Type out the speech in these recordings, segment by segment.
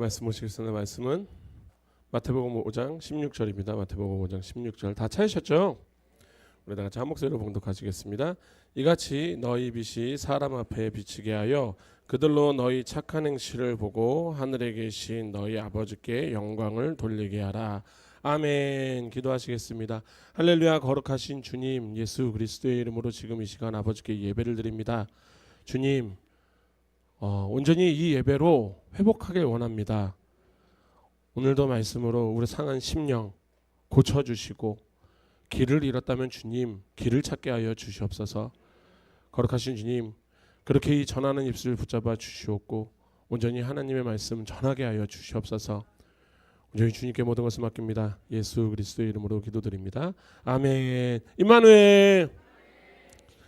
말씀 보시겠습니다. 말씀은 마태복음 5장 16절입니다. 마태복음 5장 16절 다 찾으셨죠? 우리 다 같이 한 목소리로 봉독하시겠습니다. 이같이 너희 빛이 사람 앞에 비치게 하여 그들로 너희 착한 행실을 보고 하늘에 계신 너희 아버지께 영광을 돌리게 하라. 아멘. 기도하시겠습니다. 할렐루야. 거룩하신 주님, 예수 그리스도의 이름으로 지금 이 시간 아버지께 예배를 드립니다. 주님, 온전히 이 예배로 회복하길 원합니다. 오늘도 말씀으로 우리 상한 심령 고쳐주시고, 길을 잃었다면 주님 길을 찾게 하여 주시옵소서. 거룩하신 주님, 그렇게 이 전하는 입술을 붙잡아 주시옵고 온전히 하나님의 말씀 전하게 하여 주시옵소서. 온전히 주님께 모든 것을 맡깁니다. 예수 그리스도의 이름으로 기도드립니다. 아멘. 임마누엘.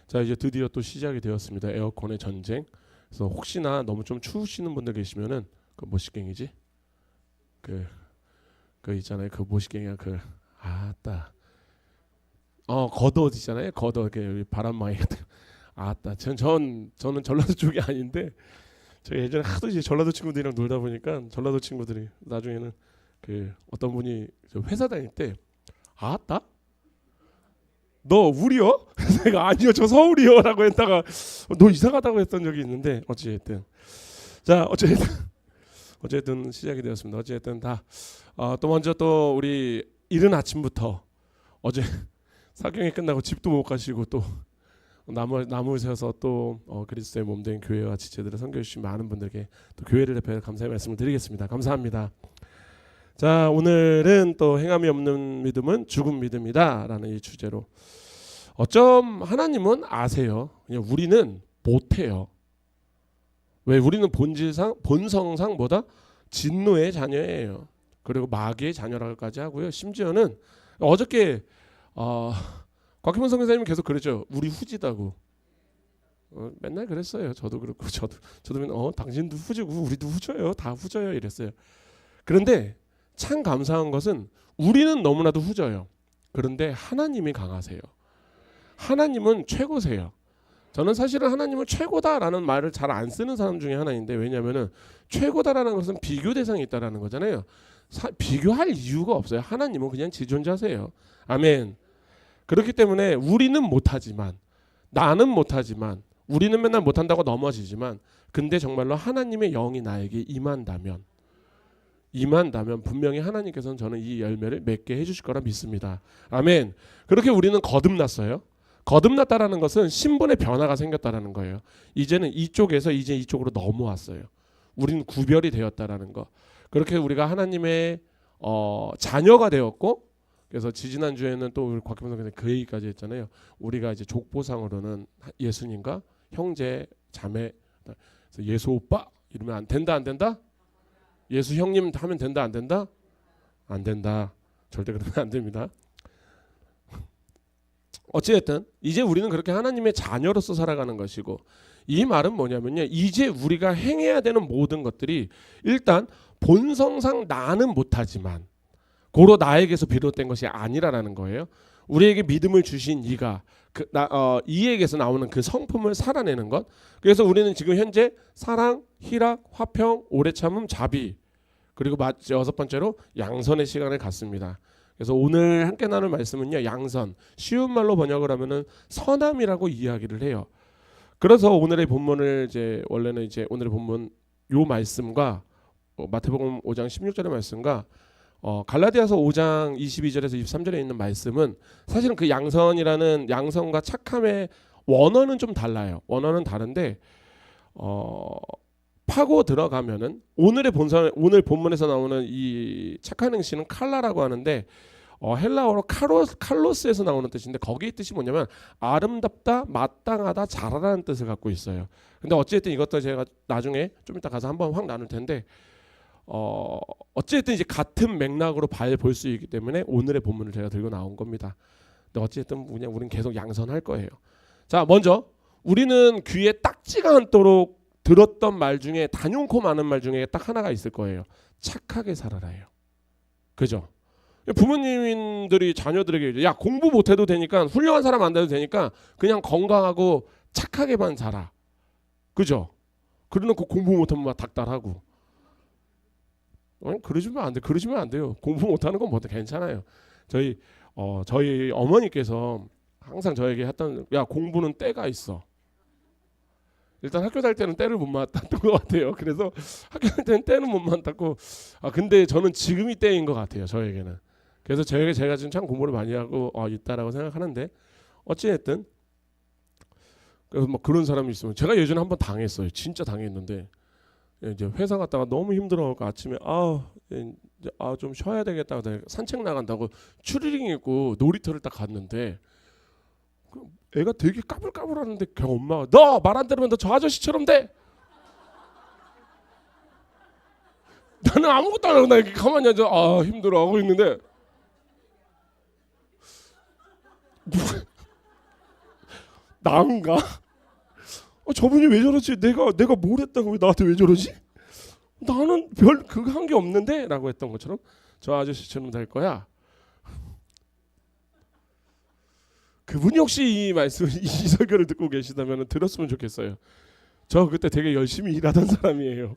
자, 이제 드디어 또 시작이 되었습니다. 에어컨의 전쟁. 그래서 혹시나 너무 좀 추우시는 분들 계시면은 그 뭐시갱이지? 그 있잖아요. 그 뭐시갱이야. 아따. 겉옷 있잖아요. 겉옷 바람막이 같은. 아따. 저는 전라도 쪽이 아닌데 제가 예전에 하도 이제 전라도 친구들이랑 놀다 보니까 전라도 친구들이 나중에는 어떤 분이 회사 다닐 때 아따? 너 우리요? 내가 아니요 저 서울이요라고 했다가 너 이상하다고 했던 적이 있는데 어쨌든 자 어쨌든 시작이 되었습니다. 어쨌든 또 먼저 또 우리 이른 아침부터 어제 사경이 끝나고 집도 못 가시고 또 나무를 세워서 또 그리스도의 몸된 교회와 지체들을 섬겨주신 많은 분들께 또 교회를 대표해 감사의 말씀을 드리겠습니다. 감사합니다. 자, 오늘은 또 행함이 없는 믿음은 죽은 믿음이다라는 이 주제로 어쩜 하나님은 아세요. 그냥 우리는 못해요. 왜? 우리는 본성상 뭐다? 진노의 자녀예요. 그리고 마귀의 자녀라고까지 하고요. 심지어는 어저께 곽희문 선교사님이 계속 그랬죠. 우리 후지다고. 맨날 그랬어요. 저도 그렇고 저도 맨날 당신도 후지고 우리도 후져요. 다 후져요 이랬어요. 그런데 참 감사한 것은 우리는 너무나도 후져요. 그런데 하나님이 강하세요. 하나님은 최고세요. 저는 사실은 하나님은 최고다라는 말을 잘 안 쓰는 사람 중에 하나인데, 왜냐하면 최고다라는 것은 비교 대상이 있다라는 거잖아요. 비교할 이유가 없어요. 하나님은 그냥 지존자세요. 아멘. 그렇기 때문에 우리는 못하지만, 나는 못하지만, 우리는 맨날 못한다고 넘어지지만, 근데 정말로 하나님의 영이 나에게 임한다면 분명히 하나님께서는 저는 이 열매를 맺게 해주실 거라 믿습니다. 아멘. 그렇게 우리는 거듭났어요. 거듭났다라는 것은 신분의 변화가 생겼다라는 거예요. 이제는 이쪽에서 이제 이쪽으로 넘어왔어요. 우리는 구별이 되었다라는 거. 그렇게 우리가 하나님의 자녀가 되었고, 그래서 지지난주에는 또 우리 곽기문 선생님 그 얘기까지 했잖아요. 우리가 이제 족보상으로는 예수님과 형제, 자매, 그래서 예수 오빠 이러면 안 된다? 예수 형님 하면 된다 안 된다? 안 된다. 절대 그러면 안 됩니다. 어찌됐든 이제 우리는 그렇게 하나님의 자녀로서 살아가는 것이고, 이 말은 뭐냐면요, 이제 우리가 행해야 되는 모든 것들이 일단 본성상 나는 못하지만 고로 나에게서 비롯된 것이 아니라라는 거예요. 우리에게 믿음을 주신 이가 이에게서 나오는 그 성품을 살아내는 것. 그래서 우리는 지금 현재 사랑, 희락, 화평, 오래 참음, 자비, 그리고 여섯 번째로 양선의 시간을 갖습니다. 그래서 오늘 함께 나눌 말씀은요, 양선, 쉬운 말로 번역을 하면은 선함이라고 이야기를 해요. 그래서 오늘의 본문을 원래는 오늘의 본문 요 말씀과 마태복음 5장 16절의 말씀과 갈라디아서 5장 22절에서 23절에 있는 말씀은 사실은 그 양선이라는 양선과 착함의 원어는 좀 달라요. 원어는 다른데 파고 들어가면은 오늘 본문에서 나오는 이 착한 행실은 칼라라고 하는데 헬라어로 칼로스에서 나오는 뜻인데, 거기의 뜻이 뭐냐면 아름답다, 마땅하다, 잘하라는 뜻을 갖고 있어요. 근데 어쨌든 이것도 제가 나중에 좀 이따 가서 한번 확 나눌 텐데, 어쨌든 이제 같은 맥락으로 볼 수 있기 때문에 오늘의 본문을 제가 들고 나온 겁니다. 근데 어쨌든 그냥 우리는 계속 양선할 거예요. 자, 먼저 우리는 귀에 딱지가 않도록 들었던 말 중에, 단연코 많은 말 중에 딱 하나가 있을 거예요. 착하게 살아라요. 그죠? 부모님들이 자녀들에게 야, 공부 못해도 되니까, 훌륭한 사람 안 돼도 되니까 그냥 건강하고 착하게만 살아. 그죠? 그러놓고 공부 못하면 막 닥달하고. 아니, 그러시면 안 돼. 그러시면 안 돼요. 공부 못하는 건 뭐 괜찮아요. 저희 어머니께서 항상 저에게 했던, 야, 공부는 때가 있어. 일단 학교 다닐 때는 때를 못 맞았던 것 같아요. 그래서 학교 다닐 때는 때는 못 맞았고, 근데 저는 지금이 때인 것 같아요, 저에게는. 그래서 제가 지금 참 공부를 많이 하고 있다라고 생각하는데, 어찌됐든 그래서 뭐 그런 사람이 있으면, 제가 예전에 한번 당했어요. 진짜 당했는데, 이제 회사 갔다가 너무 힘들어갖고 아침에 이제 좀 쉬어야 되겠다고 산책 나간다고 추리닝 입고 놀이터를 딱 갔는데, 애가 되게 까불까불하는데 그냥 엄마가, 너 말 안 들으면 너 저 아저씨처럼 돼. 나는 아무것도 안 하고 나 이렇게 가만히 앉아 힘들어 하고 있는데, 나인가? 저분이 왜 저러지? 내가 뭘 했다고 왜 나한테 왜 저러지? 나는 별 그거 한 게 없는데 라고 했던 것처럼 저 아저씨처럼 될 거야. 그분이 혹시 이 말씀, 이 설교를 듣고 계시다면 들었으면 좋겠어요. 저 그때 되게 열심히 일하던 사람이에요.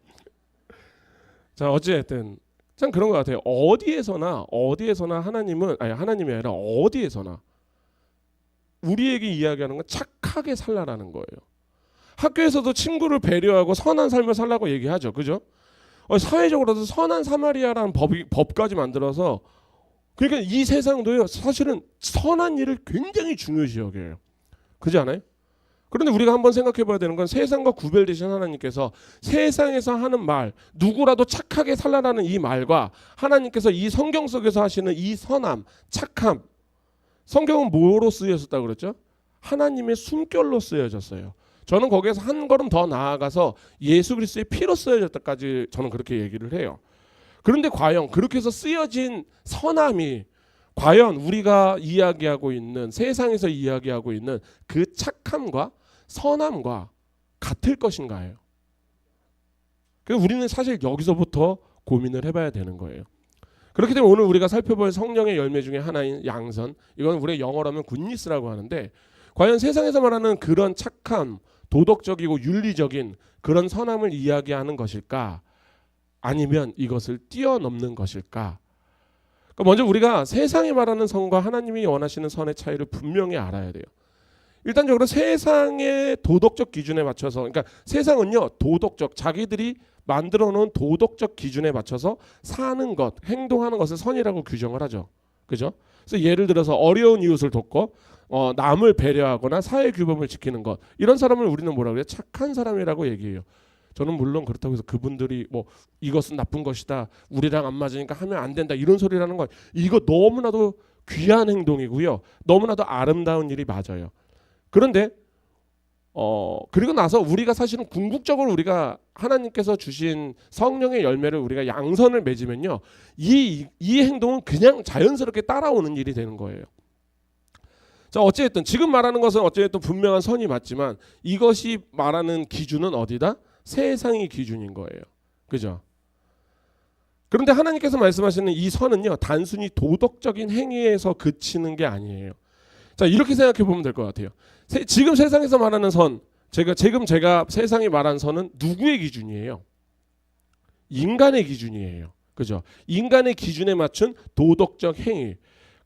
자, 어찌됐든 참 그런 것 같아요. 어디에서나 하나님이 아니라 어디에서나 우리에게 이야기하는 건 착하게 살라라는 거예요. 학교에서도 친구를 배려하고 선한 삶을 살라고 얘기하죠. 그죠? 사회적으로도 선한 사마리아라는 법까지 만들어서, 그러니까 이 세상도요, 사실은 선한 일을 굉장히 중요시 여겨요. 그렇지 않아요? 그런데 우리가 한번 생각해 봐야 되는 건, 세상과 구별되신 하나님께서 세상에서 하는 말, 누구라도 착하게 살라라는 이 말과 하나님께서 이 성경 속에서 하시는 이 선함, 착함, 성경은 뭐로 쓰여졌다고 그랬죠? 하나님의 숨결로 쓰여졌어요. 저는 거기에서 한 걸음 더 나아가서 예수 그리스도의 피로 쓰여졌다까지 저는 그렇게 얘기를 해요. 그런데 과연 그렇게 해서 쓰여진 선함이 과연 우리가 이야기하고 있는, 세상에서 이야기하고 있는 그 착함과 선함과 같을 것인가요? 그래서 우리는 사실 여기서부터 고민을 해봐야 되는 거예요. 그렇기 때문에 오늘 우리가 살펴볼 성령의 열매 중에 하나인 양선, 이건 우리가 영어로 하면 굿니스라고 하는데, 과연 세상에서 말하는 그런 착함, 도덕적이고 윤리적인 그런 선함을 이야기하는 것일까? 아니면 이것을 뛰어넘는 것일까? 그러니까 먼저 우리가 세상이 말하는 선과 하나님이 원하시는 선의 차이를 분명히 알아야 돼요. 일단적으로 세상의 도덕적 기준에 맞춰서, 그러니까 세상은요, 도덕적, 자기들이 만들어 놓은 도덕적 기준에 맞춰서 사는 것, 행동하는 것을 선이라고 규정을 하죠. 그죠? 그래서 예를 들어서 어려운 이웃을 돕고 남을 배려하거나 사회 규범을 지키는 것, 이런 사람을 우리는 뭐라고 해요? 착한 사람이라고 얘기해요. 저는 물론 그렇다고 해서 그분들이 뭐 이것은 나쁜 것이다, 우리랑 안 맞으니까 하면 안 된다, 이런 소리라는 거, 이거 너무나도 귀한 행동이고요, 너무나도 아름다운 일이 맞아요. 그런데 그리고 나서 우리가 사실은 궁극적으로 우리가 하나님께서 주신 성령의 열매를 우리가 양선을 맺으면요, 이 행동은 그냥 자연스럽게 따라오는 일이 되는 거예요. 자, 어찌됐든 지금 말하는 것은 어찌됐든 분명한 선이 맞지만, 이것이 말하는 기준은 어디다? 세상의 기준인 거예요. 그죠? 그런데 하나님께서 말씀하시는 이 선은요, 단순히 도덕적인 행위에서 그치는 게 아니에요. 자, 이렇게 생각해 보면 될 것 같아요. 지금 세상에서 말하는 선, 제가 세상이 말하는 선은 누구의 기준이에요? 인간의 기준이에요. 그죠? 인간의 기준에 맞춘 도덕적 행위.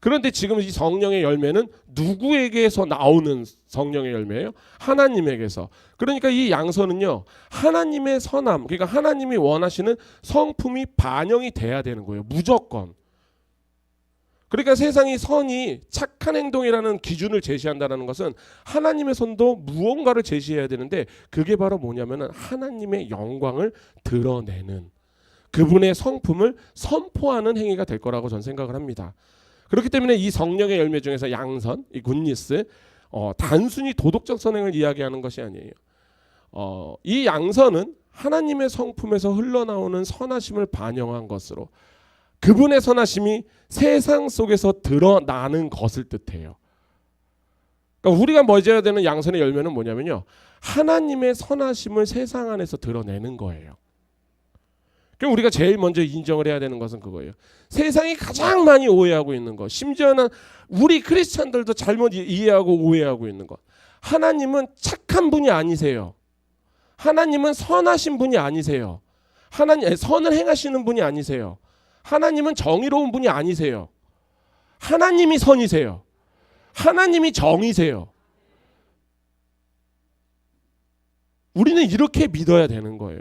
그런데 지금 이 성령의 열매는 누구에게서 나오는 성령의 열매예요? 하나님에게서. 그러니까 이 양선은요, 하나님의 선함, 그러니까 하나님이 원하시는 성품이 반영이 돼야 되는 거예요. 무조건. 그러니까 세상이 선이 착한 행동이라는 기준을 제시한다는 것은 하나님의 선도 무언가를 제시해야 되는데, 그게 바로 뭐냐면은 하나님의 영광을 드러내는, 그분의 성품을 선포하는 행위가 될 거라고 저는 생각을 합니다. 그렇기 때문에 이 성령의 열매 중에서 양선, 이 굿니스, 단순히 도덕적 선행을 이야기하는 것이 아니에요. 이 양선은 하나님의 성품에서 흘러나오는 선하심을 반영한 것으로, 그분의 선하심이 세상 속에서 드러나는 것을 뜻해요. 그러니까 우리가 맺어야 되는 양선의 열매는 뭐냐면요, 하나님의 선하심을 세상 안에서 드러내는 거예요. 그럼 우리가 제일 먼저 인정을 해야 되는 것은 그거예요. 세상이 가장 많이 오해하고 있는 것, 심지어는 우리 크리스찬들도 잘못 이해하고 오해하고 있는 것, 하나님은 착한 분이 아니세요. 하나님은 선하신 분이 아니세요. 하나님 선을 행하시는 분이 아니세요. 하나님은 정의로운 분이 아니세요. 하나님이 선이세요. 하나님이 정의세요. 우리는 이렇게 믿어야 되는 거예요.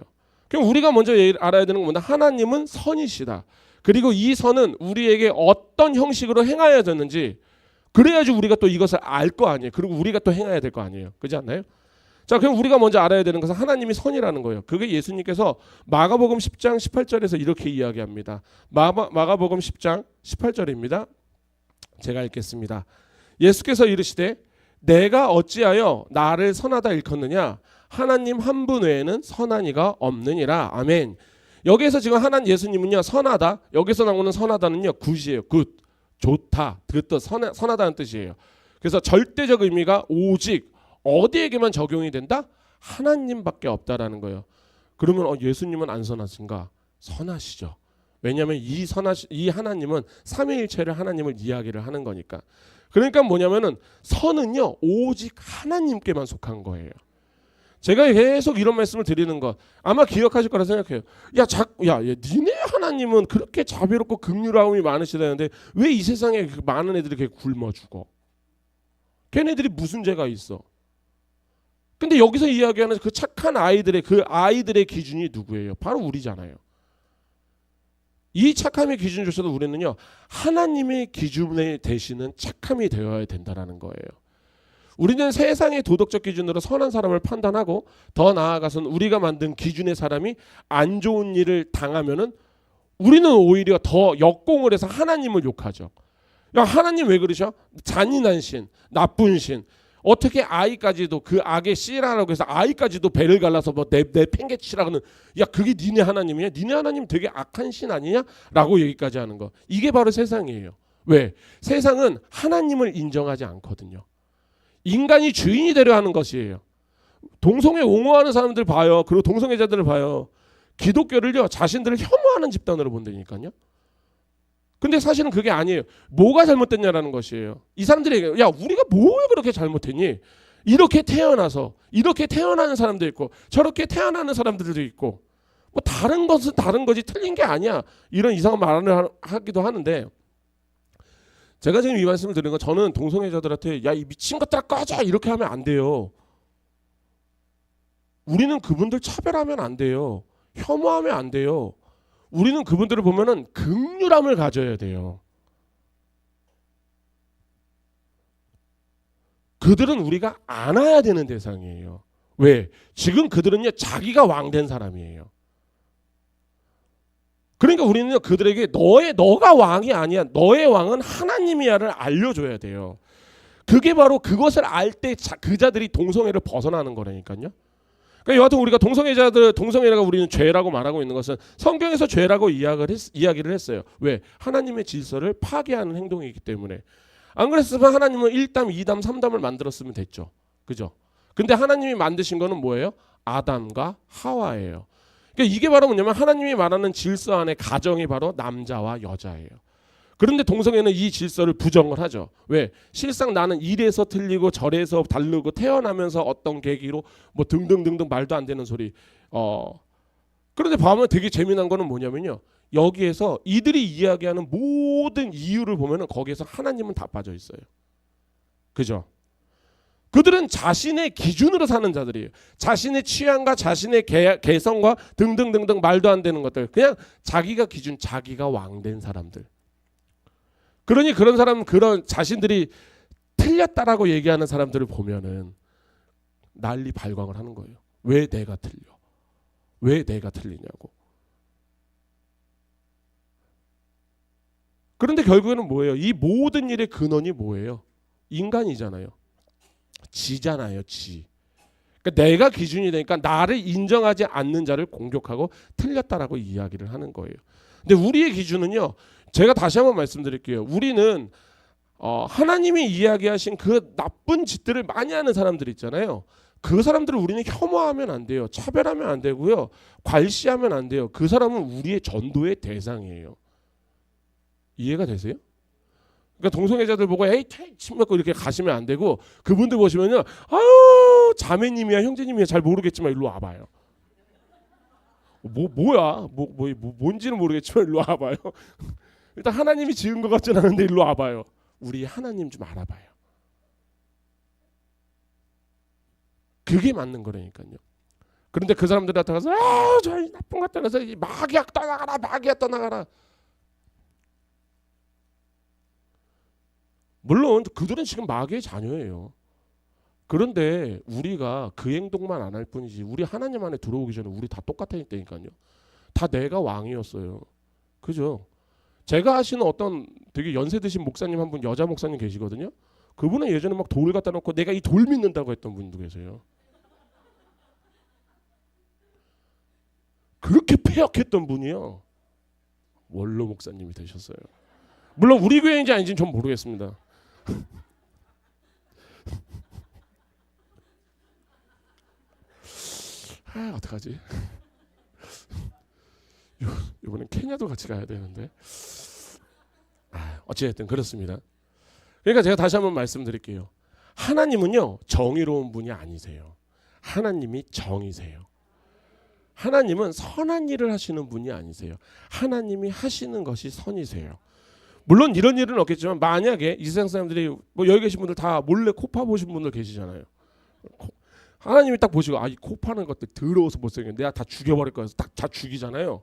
그럼 우리가 먼저 알아야 되는 건 뭐냐? 하나님은 선이시다. 그리고 이 선은 우리에게 어떤 형식으로 행해야 되는지 그래야지 우리가 또 이것을 알 거 아니에요. 그리고 우리가 또 행해야 될 거 아니에요. 그렇지 않나요? 자, 그럼 우리가 먼저 알아야 되는 것은 하나님이 선이라는 거예요. 그게 예수님께서 마가복음 10장 18절에서 이렇게 이야기합니다. 마가복음 10장 18절입니다. 제가 읽겠습니다. 예수께서 이르시되 내가 어찌하여 나를 선하다 일컫느냐? 하나님 한 분 외에는 선한 이가 없느니라. 아멘. 여기에서 지금 하나님 예수님은요 선하다. 여기서 나오는 선하다는요 굿이에요. 굿, 좋다. 그 뜻 선하다는 뜻이에요. 그래서 절대적 의미가 오직 어디에게만 적용이 된다? 하나님밖에 없다라는 거예요. 그러면 예수님은 안 선하신가? 선하시죠. 왜냐하면 이 하나님은 삼위일체를 하나님을 이야기를 하는 거니까. 그러니까 뭐냐면은 선은요 오직 하나님께만 속한 거예요. 제가 계속 이런 말씀을 드리는 것 아마 기억하실 거라 생각해요. 야, 니네 하나님은 그렇게 자비롭고 긍휼하음이 많으시다는데 왜 이 세상에 많은 애들이 이렇게 굶어 죽어? 걔네들이 무슨 죄가 있어? 근데 여기서 이야기하는 그 착한 아이들의 기준이 누구예요? 바로 우리잖아요. 이 착함의 기준 조차도 우리는요 하나님의 기준에 대시는 착함이 되어야 된다라는 거예요. 우리는 세상의 도덕적 기준으로 선한 사람을 판단하고 더 나아가서는 우리가 만든 기준의 사람이 안 좋은 일을 당하면은 우리는 오히려 더 역공을 해서 하나님을 욕하죠. 야, 하나님 왜 그러셔? 잔인한 신, 나쁜 신. 어떻게 아이까지도 그 악의 씨라라고 해서 아이까지도 배를 갈라서 뭐 내 팽개치라고는 야 그게 니네 하나님이냐? 니네 하나님 되게 악한 신 아니냐? 라고 얘기까지 하는 거. 이게 바로 세상이에요. 왜? 세상은 하나님을 인정하지 않거든요. 인간이 주인이 되려 하는 것이에요. 동성애 옹호하는 사람들 봐요. 그리고 동성애자들을 봐요. 기독교를요 자신들을 혐오하는 집단으로 본다니까요. 근데 사실은 그게 아니에요. 뭐가 잘못됐냐라는 것이에요. 이 사람들이 야 우리가 뭘 그렇게 잘못했니? 이렇게 태어나서 이렇게 태어나는 사람도 있고 저렇게 태어나는 사람들도 있고 뭐 다른 것은 다른 거지 틀린 게 아니야. 이런 이상한 말을 하기도 하는데 제가 지금 이 말씀을 드리는 건 저는 동성애자들한테 야 이 미친 것들아 꺼져 이렇게 하면 안 돼요. 우리는 그분들 차별하면 안 돼요. 혐오하면 안 돼요. 우리는 그분들을 보면은 긍휼함을 가져야 돼요. 그들은 우리가 안아야 되는 대상이에요. 왜? 지금 그들은요 자기가 왕된 사람이에요. 그러니까 우리는 그들에게 너가 왕이 아니야. 너의 왕은 하나님이야를 알려줘야 돼요. 그게 바로 그것을 알 때 그 자들이 동성애를 벗어나는 거라니까요. 그러니까 여하튼 우리가 동성애가 우리는 죄라고 말하고 있는 것은 성경에서 죄라고 이야기를 했어요. 왜? 하나님의 질서를 파괴하는 행동이기 때문에. 안 그랬으면 하나님은 1담, 2담, 3담을 만들었으면 됐죠. 그죠? 근데 하나님이 만드신 거는 뭐예요? 아담과 하와예요. 그러니까 이게 바로 뭐냐면 하나님이 말하는 질서 안에 가정이 바로 남자와 여자예요. 그런데 동성애는 이 질서를 부정을 하죠. 왜? 실상 나는 이래서 틀리고 저래서 다르고 태어나면서 어떤 계기로 뭐 등등등등 말도 안 되는 소리. 그런데 보면 되게 재미난 거는 뭐냐면요. 여기에서 이들이 이야기하는 모든 이유를 보면은 거기에서 하나님은 다 빠져 있어요. 그죠? 그들은 자신의 기준으로 사는 자들이에요. 자신의 취향과 자신의 개성과 등등등등 말도 안 되는 것들. 그냥 자기가 기준, 자기가 왕된 사람들. 그러니 그런 사람, 그런 자신들이 틀렸다라고 얘기하는 사람들을 보면은 난리 발광을 하는 거예요. 왜 내가 틀려? 왜 내가 틀리냐고. 그런데 결국에는 뭐예요? 이 모든 일의 근원이 뭐예요? 인간이잖아요. 지잖아요, 지. 그러니까 내가 기준이 되니까 나를 인정하지 않는 자를 공격하고 틀렸다라고 이야기를 하는 거예요. 근데 우리의 기준은요. 제가 다시 한번 말씀드릴게요. 우리는 하나님이 이야기하신 그 나쁜 짓들을 많이 하는 사람들 있잖아요. 그 사람들을 우리는 혐오하면 안 돼요. 차별하면 안 되고요. 괄시하면 안 돼요. 그 사람은 우리의 전도의 대상이에요. 이해가 되세요? 그러니까 동성애자들 보고 에이 침 맞고 이렇게 가시면 안 되고 그분들 보시면요. 아유 자매님이야 형제님이야 잘 모르겠지만 일로 와봐요. 뭐야? 뭔지는 모르겠지만 일로 와봐요. 일단 하나님이 지은 것 같진 않은데 일로 와봐요. 우리 하나님 좀 알아봐요. 그게 맞는 거라니까요. 그런데 그 사람들이 나타나서 저 나쁜 것 같다면서 마귀야 떠나가라, 마귀야 떠나가라. 물론 그들은 지금 마귀의 자녀예요. 그런데 우리가 그 행동만 안 할 뿐이지 우리 하나님 안에 들어오기 전에 우리 다 똑같았다니까요. 다 내가 왕이었어요. 그죠? 제가 아시는 어떤 되게 연세 드신 목사님 한 분, 여자 목사님 계시거든요. 그분은 예전에 막 돌 갖다 놓고 내가 이 돌 믿는다고 했던 분도 계세요. 그렇게 폐역했던 분이요. 원로 목사님이 되셨어요. 물론 우리 교회인지 아닌지는 전 모르겠습니다. 어떡하지? 이번엔 케냐도 같이 가야 되는데. 어찌됐든 그렇습니다. 그러니까 제가 다시 한번 말씀드릴게요. 하나님은요 정의로운 분이 아니세요. 하나님이 정이세요. 하나님은 선한 일을 하시는 분이 아니세요. 하나님이 하시는 것이 선이세요. 물론 이런 일은 없겠지만 만약에 이 세상 사람들이 뭐 여기 계신 분들 다 몰래 코 파보신 분들 계시잖아요. 하나님이 딱 보시고 이 코 파는 것들 더러워서 못생겨 내가 다 죽여버릴 거야. 딱 다 죽이잖아요.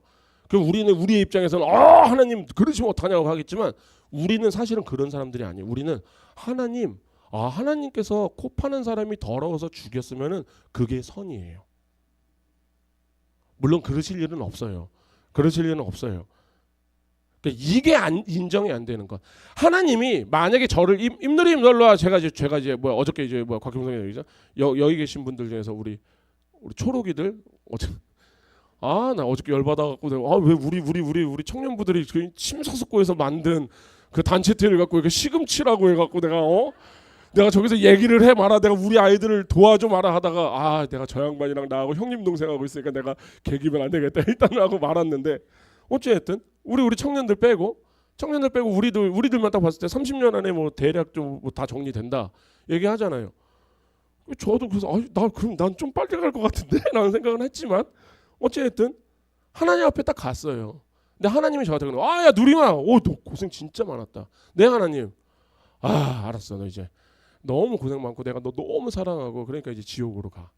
그럼 우리는 우리의 입장에서는 하나님 그러시면 어떡하냐고 하겠지만 우리는 사실은 그런 사람들이 아니에요. 우리는 하나님 하나님께서 코 파는 사람이 더러워서 죽였으면은 그게 선이에요. 물론 그러실 일은 없어요. 그러실 일은 없어요. 그러니까 이게 인정이 안 되는 것. 하나님이 만약에 저를 임누림 놀러와 제가 이제 뭐 어저께 이제 뭐 곽경성이 얘기죠. 여기 계신 분들 중에서 우리 초록이들 나 어저께 열 받아갖고 왜 우리 청년부들이 그 침사숙고에서 만든 그 단체태를 갖고 이렇게 시금치라고 해갖고 내가 저기서 얘기를 해 마라. 내가 우리 아이들을 도와줘 마라 하다가 내가 저 양반이랑 나하고 형님 동생하고 있으니까 내가 개기면 안 되겠다 일단 하고 말았는데 어쨌든 우리 청년들 빼고 우리들만 딱 봤을 때 30년 안에 뭐 대략 좀 다 정리된다 얘기하잖아요. 저도 그래서 그럼 난 좀 빨리 갈 것 같은데 라는 생각은 했지만 어쨌든 하나님 앞에 딱 갔어요. 근데 하나님이 저한테 그러는 야 누림아 너 고생 진짜 많았다. 네 하나님 알았어. 너 이제 너무 고생 많고 내가 너 너무 사랑하고 그러니까 이제 지옥으로 가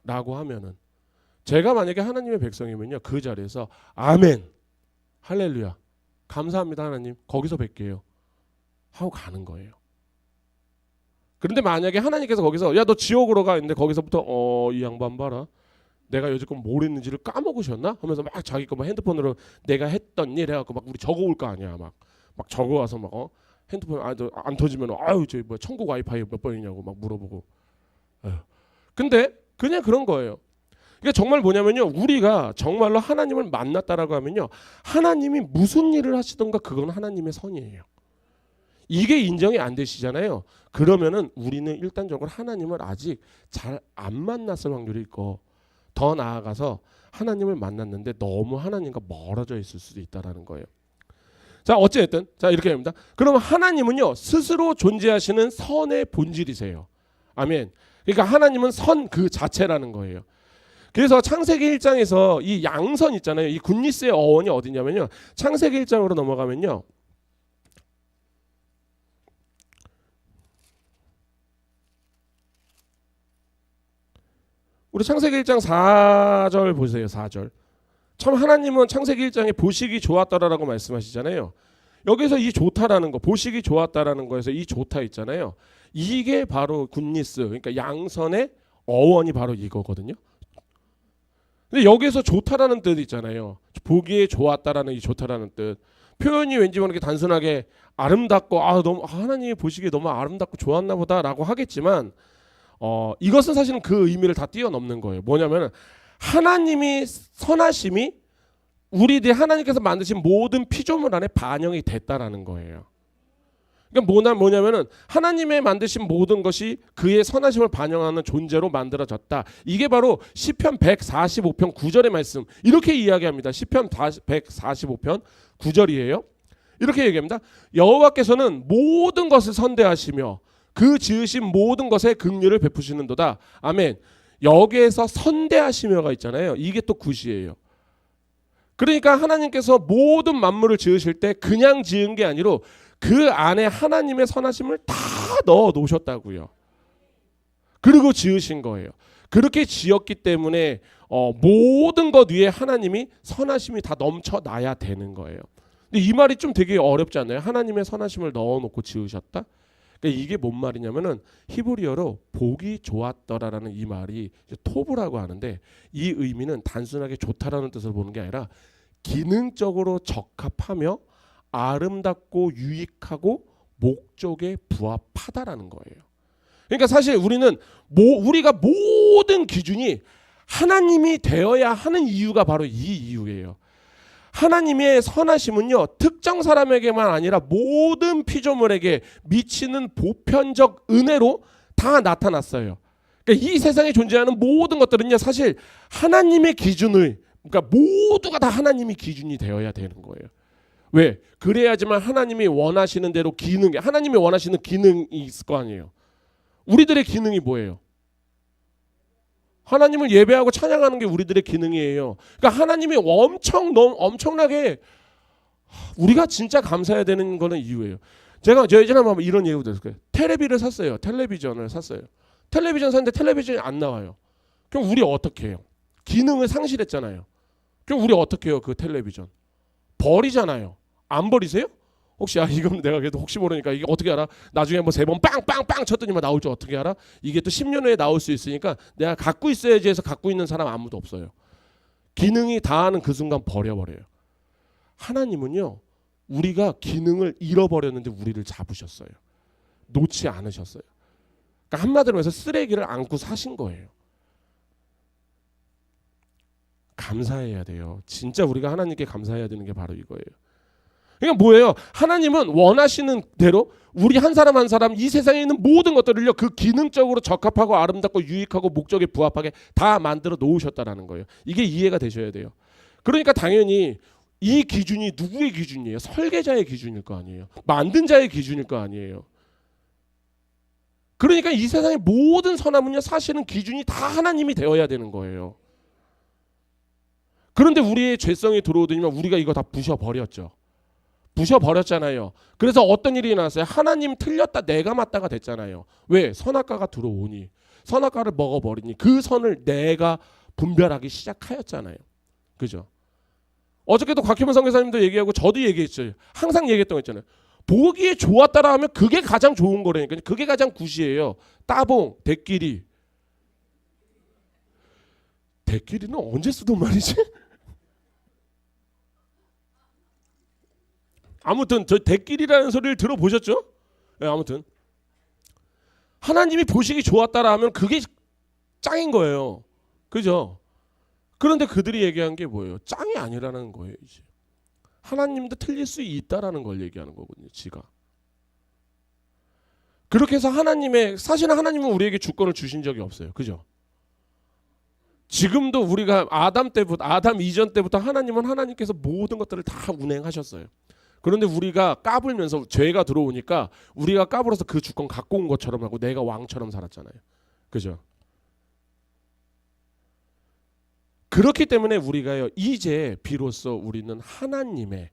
라고 하면은 제가 만약에 하나님의 백성이면요 그 자리에서 아멘 할렐루야 감사합니다 하나님 거기서 뵐게요 하고 가는 거예요. 그런데 만약에 하나님께서 거기서 야 너 지옥으로 가 했는데 거기서부터 이 양반 봐라 내가 여지껏 뭘 했는지를 까먹으셨나 하면서 막 자기 거 막 핸드폰으로 내가 했던 일 해갖고 막 우리 적어올 거 아니야. 막 적어와서 막 핸드폰 안 터지면 저기 뭐 천국 와이파이 몇 번이냐고 막 물어보고. 근데 그냥 그런 거예요. 그러니까 정말 뭐냐면요 우리가 정말로 하나님을 만났다라고 하면요 하나님이 무슨 일을 하시던가 그건 하나님의 선이에요. 이게 인정이 안 되시잖아요. 그러면은 우리는 일단적으로 하나님을 아직 잘 안 만났을 확률이 있고 더 나아가서 하나님을 만났는데 너무 하나님과 멀어져 있을 수도 있다라는 거예요. 자 어쨌든 이렇게 됩니다. 그러면 하나님은요 스스로 존재하시는 선의 본질이세요. 아멘. 그러니까 하나님은 선 그 자체라는 거예요. 그래서 창세기 1장에서 이 양선 있잖아요. 이 굿니스의 어원이 어디냐면요. 창세기 1장으로 넘어가면요. 우리 창세기 1장 4절 보세요. 4절. 참 하나님은 창세기 1장에 보시기 좋았다라고 말씀하시잖아요. 여기서 이 좋다라는 거, 보시기 좋았다라는 거에서 이 좋다 있잖아요. 이게 바로 굿니스, 그러니까 양선의 어원이 바로 이거거든요. 근데 여기서 좋다라는 뜻 있잖아요. 보기에 좋았다라는 이 좋다라는 뜻. 표현이 왠지 모르게 단순하게 아름답고 너무 하나님이 보시기에 너무 아름답고 좋았나 보다라고 하겠지만 이것은 사실은 그 의미를 다 뛰어넘는 거예요. 뭐냐면 하나님이 선하심이 우리들 하나님께서 만드신 모든 피조물 안에 반영이 됐다라는 거예요. 그러니까 뭐냐면은 하나님의 만드신 모든 것이 그의 선하심을 반영하는 존재로 만들어졌다. 이게 바로 시편 145편 9절의 말씀. 이렇게 이야기합니다. 시편 145편 9절이에요. 이렇게 얘기합니다. 여호와께서는 모든 것을 선대하시며 그 지으신 모든 것에 긍휼을 베푸시는도다. 아멘. 여기에서 선대하시며가 있잖아요. 이게 또 굿이에요. 그러니까 하나님께서 모든 만물을 지으실 때 그냥 지은 게 아니라 그 안에 하나님의 선하심을 다 넣어 놓으셨다고요. 그리고 지으신 거예요. 그렇게 지었기 때문에 모든 것 위에 하나님이 선하심이 다 넘쳐나야 되는 거예요. 근데 이 말이 좀 되게 어렵지 않나요? 하나님의 선하심을 넣어놓고 지으셨다? 그러니까 이게 뭔 말이냐면은 히브리어로 보기 좋았더라라는 이 말이 토브라고 하는데, 이 의미는 단순하게 좋다라는 뜻을 보는 게 아니라 기능적으로 적합하며 아름답고 유익하고 목적에 부합하다라는 거예요. 그러니까 사실 우리가 모든 기준이 하나님이 되어야 하는 이유가 바로 이 이유예요. 하나님의 선하심은요, 특정 사람에게만 아니라 모든 피조물에게 미치는 보편적 은혜로 다 나타났어요. 그러니까 이 세상에 존재하는 모든 것들은요, 사실 하나님의 기준을, 그러니까 모두가 다 하나님이 기준이 되어야 되는 거예요. 왜? 그래야지만 하나님이 원하시는 대로 하나님이 원하시는 기능이 있을 거 아니에요. 우리들의 기능이 뭐예요? 하나님을 예배하고 찬양하는 게 우리들의 기능이에요. 그러니까 하나님이 엄청나게 우리가 진짜 감사해야 되는 거는 이유예요. 제가 예전에 한번 이런 예고 들었어요. 텔레비전을 샀어요. 텔레비전 샀는데 텔레비전이 안 나와요. 그럼 우리 어떻게 해요? 기능을 상실했잖아요. 그럼 우리 어떻게 해요? 그 텔레비전 버리잖아요. 안 버리세요? 혹시 이건 내가 그래도 혹시 모르니까 이게 어떻게 알아? 나중에 뭐 3번 빵빵빵 쳤더니만 나올 줄 어떻게 알아? 이게 또 10년 후에 나올 수 있으니까 내가 갖고 있어야지 해서 갖고 있는 사람 아무도 없어요. 기능이 다하는 그 순간 버려버려요. 하나님은요, 우리가 기능을 잃어버렸는데 우리를 잡으셨어요. 놓지 않으셨어요. 그러니까 한마디로 해서 쓰레기를 안고 사신 거예요. 감사해야 돼요. 진짜 우리가 하나님께 감사해야 되는 게 바로 이거예요. 그러니까 뭐예요? 하나님은 원하시는 대로 우리 한 사람 한 사람 이 세상에 있는 모든 것들을요, 그 기능적으로 적합하고 아름답고 유익하고 목적에 부합하게 다 만들어 놓으셨다라는 거예요. 이게 이해가 되셔야 돼요. 그러니까 당연히 이 기준이 누구의 기준이에요? 설계자의 기준일 거 아니에요. 만든 자의 기준일 거 아니에요. 그러니까 이 세상의 모든 선함은요, 사실은 기준이 다 하나님이 되어야 되는 거예요. 그런데 우리의 죄성이 들어오더니만 우리가 이거 다 부셔버렸죠. 부셔버렸잖아요. 그래서 어떤 일이 나왔어요? 하나님 틀렸다 내가 맞다가 됐잖아요. 왜? 선악과가 들어오니, 선악과를 먹어버리니 그 선을 내가 분별하기 시작하였잖아요. 그죠? 어저께도 곽혜문 선교사님도 얘기하고 저도 얘기했죠. 항상 얘기했던 거 있잖아요. 보기에 좋았다라 하면 그게 가장 좋은 거라니까. 그게 가장 굿이에요. 따봉, 대끼리. 대끼리는 언제 쓰던 말이지? 아무튼 저 대끼리라는 소리를 들어보셨죠? 네, 아무튼 하나님이 보시기 좋았다라 하면 그게 짱인 거예요. 그죠? 그런데 그들이 얘기한 게 뭐예요? 짱이 아니라는 거예요. 이제 하나님도 틀릴 수 있다라는 걸 얘기하는 거거든요. 지가. 그렇게 해서 사실은 하나님은 우리에게 주권을 주신 적이 없어요. 그죠? 지금도 우리가 아담 이전 때부터 하나님께서 모든 것들을 다 운행하셨어요. 그런데 우리가 까불면서 죄가 들어오니까 우리가 까불어서 그 주권 갖고 온 것처럼 하고 내가 왕처럼 살았잖아요. 그죠? 그렇기 때문에 우리가요, 이제 비로소 우리는 하나님의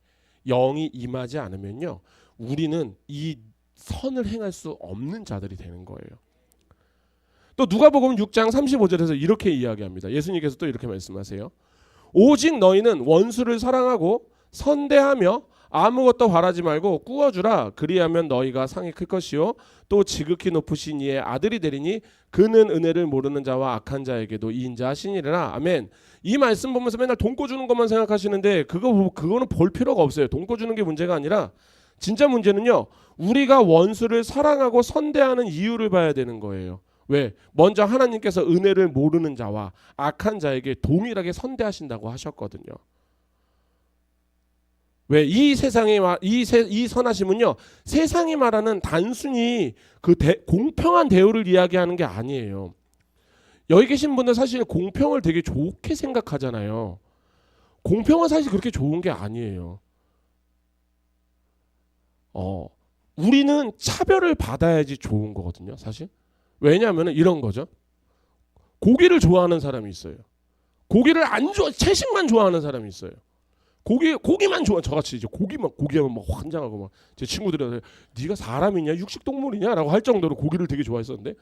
영이 임하지 않으면요, 우리는 이 선을 행할 수 없는 자들이 되는 거예요. 또 누가복음 6장 35절에서 이렇게 이야기합니다. 예수님께서 또 이렇게 말씀하세요. 오직 너희는 원수를 사랑하고 선대하며 아무것도 바라지 말고 꾸어주라. 그리하면 너희가 상이 클 것이요 또 지극히 높으신 이의 아들이 되리니 그는 은혜를 모르는 자와 악한 자에게도 인자하시니라. 아멘. 이 말씀 보면서 맨날 돈 꿔주는 것만 생각하시는데 그거는 볼 필요가 없어요. 돈 꿔주는 게 문제가 아니라 진짜 문제는요, 우리가 원수를 사랑하고 선대하는 이유를 봐야 되는 거예요. 왜? 먼저 하나님께서 은혜를 모르는 자와 악한 자에게 동일하게 선대하신다고 하셨거든요. 왜? 이 선하심은요, 세상이 말하는 단순히 공평한 대우를 이야기하는 게 아니에요. 여기 계신 분들 사실 공평을 되게 좋게 생각하잖아요. 공평은 사실 그렇게 좋은 게 아니에요. 우리는 차별을 받아야지 좋은 거거든요, 사실. 왜냐하면 이런 거죠. 고기를 좋아하는 사람이 있어요. 고기를 안 좋아, 채식만 좋아하는 사람이 있어요. 고기만 좋아. 저같이 이제 고기하면 막 환장하고 막 제 친구들이 네가 사람이냐 육식 동물이냐라고 할 정도로 고기를 되게 좋아했었는데,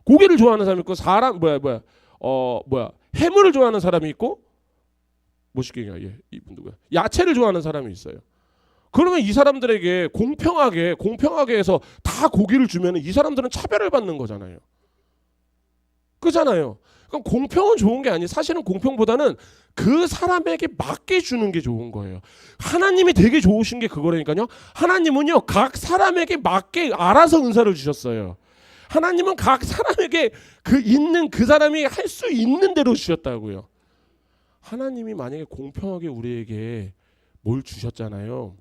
고기를 좋아하는 사람이 있고 사람 해물을 좋아하는 사람이 있고 뭐시기냐 이분 누구야? 야채를 좋아하는 사람이 있어요. 그러면 이 사람들에게 공평하게 해서 다 고기를 주면 이 사람들은 차별을 받는 거잖아요. 그잖아요. 그럼 공평은 좋은 게 아니에요. 사실은 공평보다는 그 사람에게 맞게 주는 게 좋은 거예요. 하나님이 되게 좋으신 게 그거라니까요. 하나님은요 각 사람에게 맞게 알아서 은사를 주셨어요. 하나님은 각 사람에게 그 사람이 할 수 있는 대로 주셨다고요. 하나님이 만약에 공평하게 우리에게 뭘 주셨잖아요.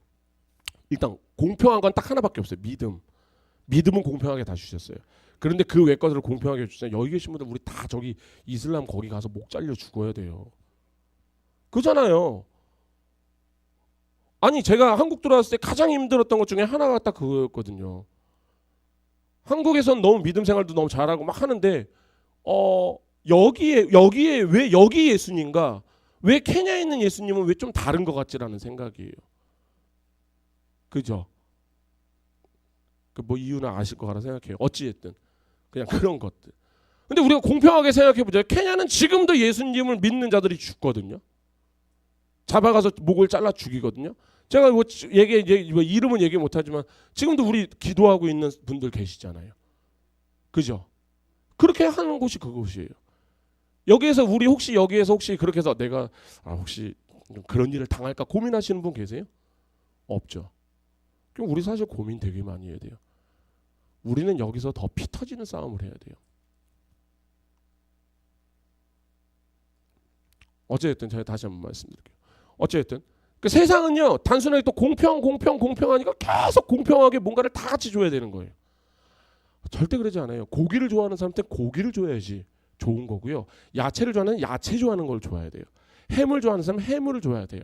일단 공평한 건 딱 하나밖에 없어요. 믿음은 공평하게 다 주셨어요. 그런데 그 외 것들을 공평하게 주잖아요. 여기 계신 분들 우리 다 저기 이슬람 거기 가서 목 잘려 죽어야 돼요. 그잖아요. 아니 제가 한국 들어왔을 때 가장 힘들었던 것 중에 하나가 딱 그거였거든요. 한국에선 너무 믿음 생활도 너무 잘하고 막 하는데 여기에 왜 여기 예수님과 왜 케냐에 있는 예수님은 왜 좀 다른 것 같지라는 생각이에요. 그죠? 그 뭐 이유는 아실 것 같아 생각해요. 어찌됐든 그냥 그런 것들. 근데 우리가 공평하게 생각해 보자. 케냐는 지금도 예수님을 믿는 자들이 죽거든요. 잡아가서 목을 잘라 죽이거든요. 제가 뭐 이름은 얘기 못하지만 지금도 우리 기도하고 있는 분들 계시잖아요. 그죠? 그렇게 하는 곳이 그곳이에요. 여기에서 혹시 그렇게 해서 내가 혹시 그런 일을 당할까 고민하시는 분 계세요? 없죠. 그럼 우리 사실 고민 되게 많이 해야 돼요. 우리는 여기서 더 피 터지는 싸움을 해야 돼요. 어쨌든 제가 다시 한번 말씀드릴게요. 어쨌든 그 세상은요 단순하게 또 공평하니까 계속 공평하게 뭔가를 다 같이 줘야 되는 거예요. 절대 그러지 않아요. 고기를 좋아하는 사람한테 고기를 줘야지 좋은 거고요. 야채를 좋아하는 야채 좋아하는 걸 줘야 돼요. 해물 좋아하는 사람은 해물을 줘야 돼요.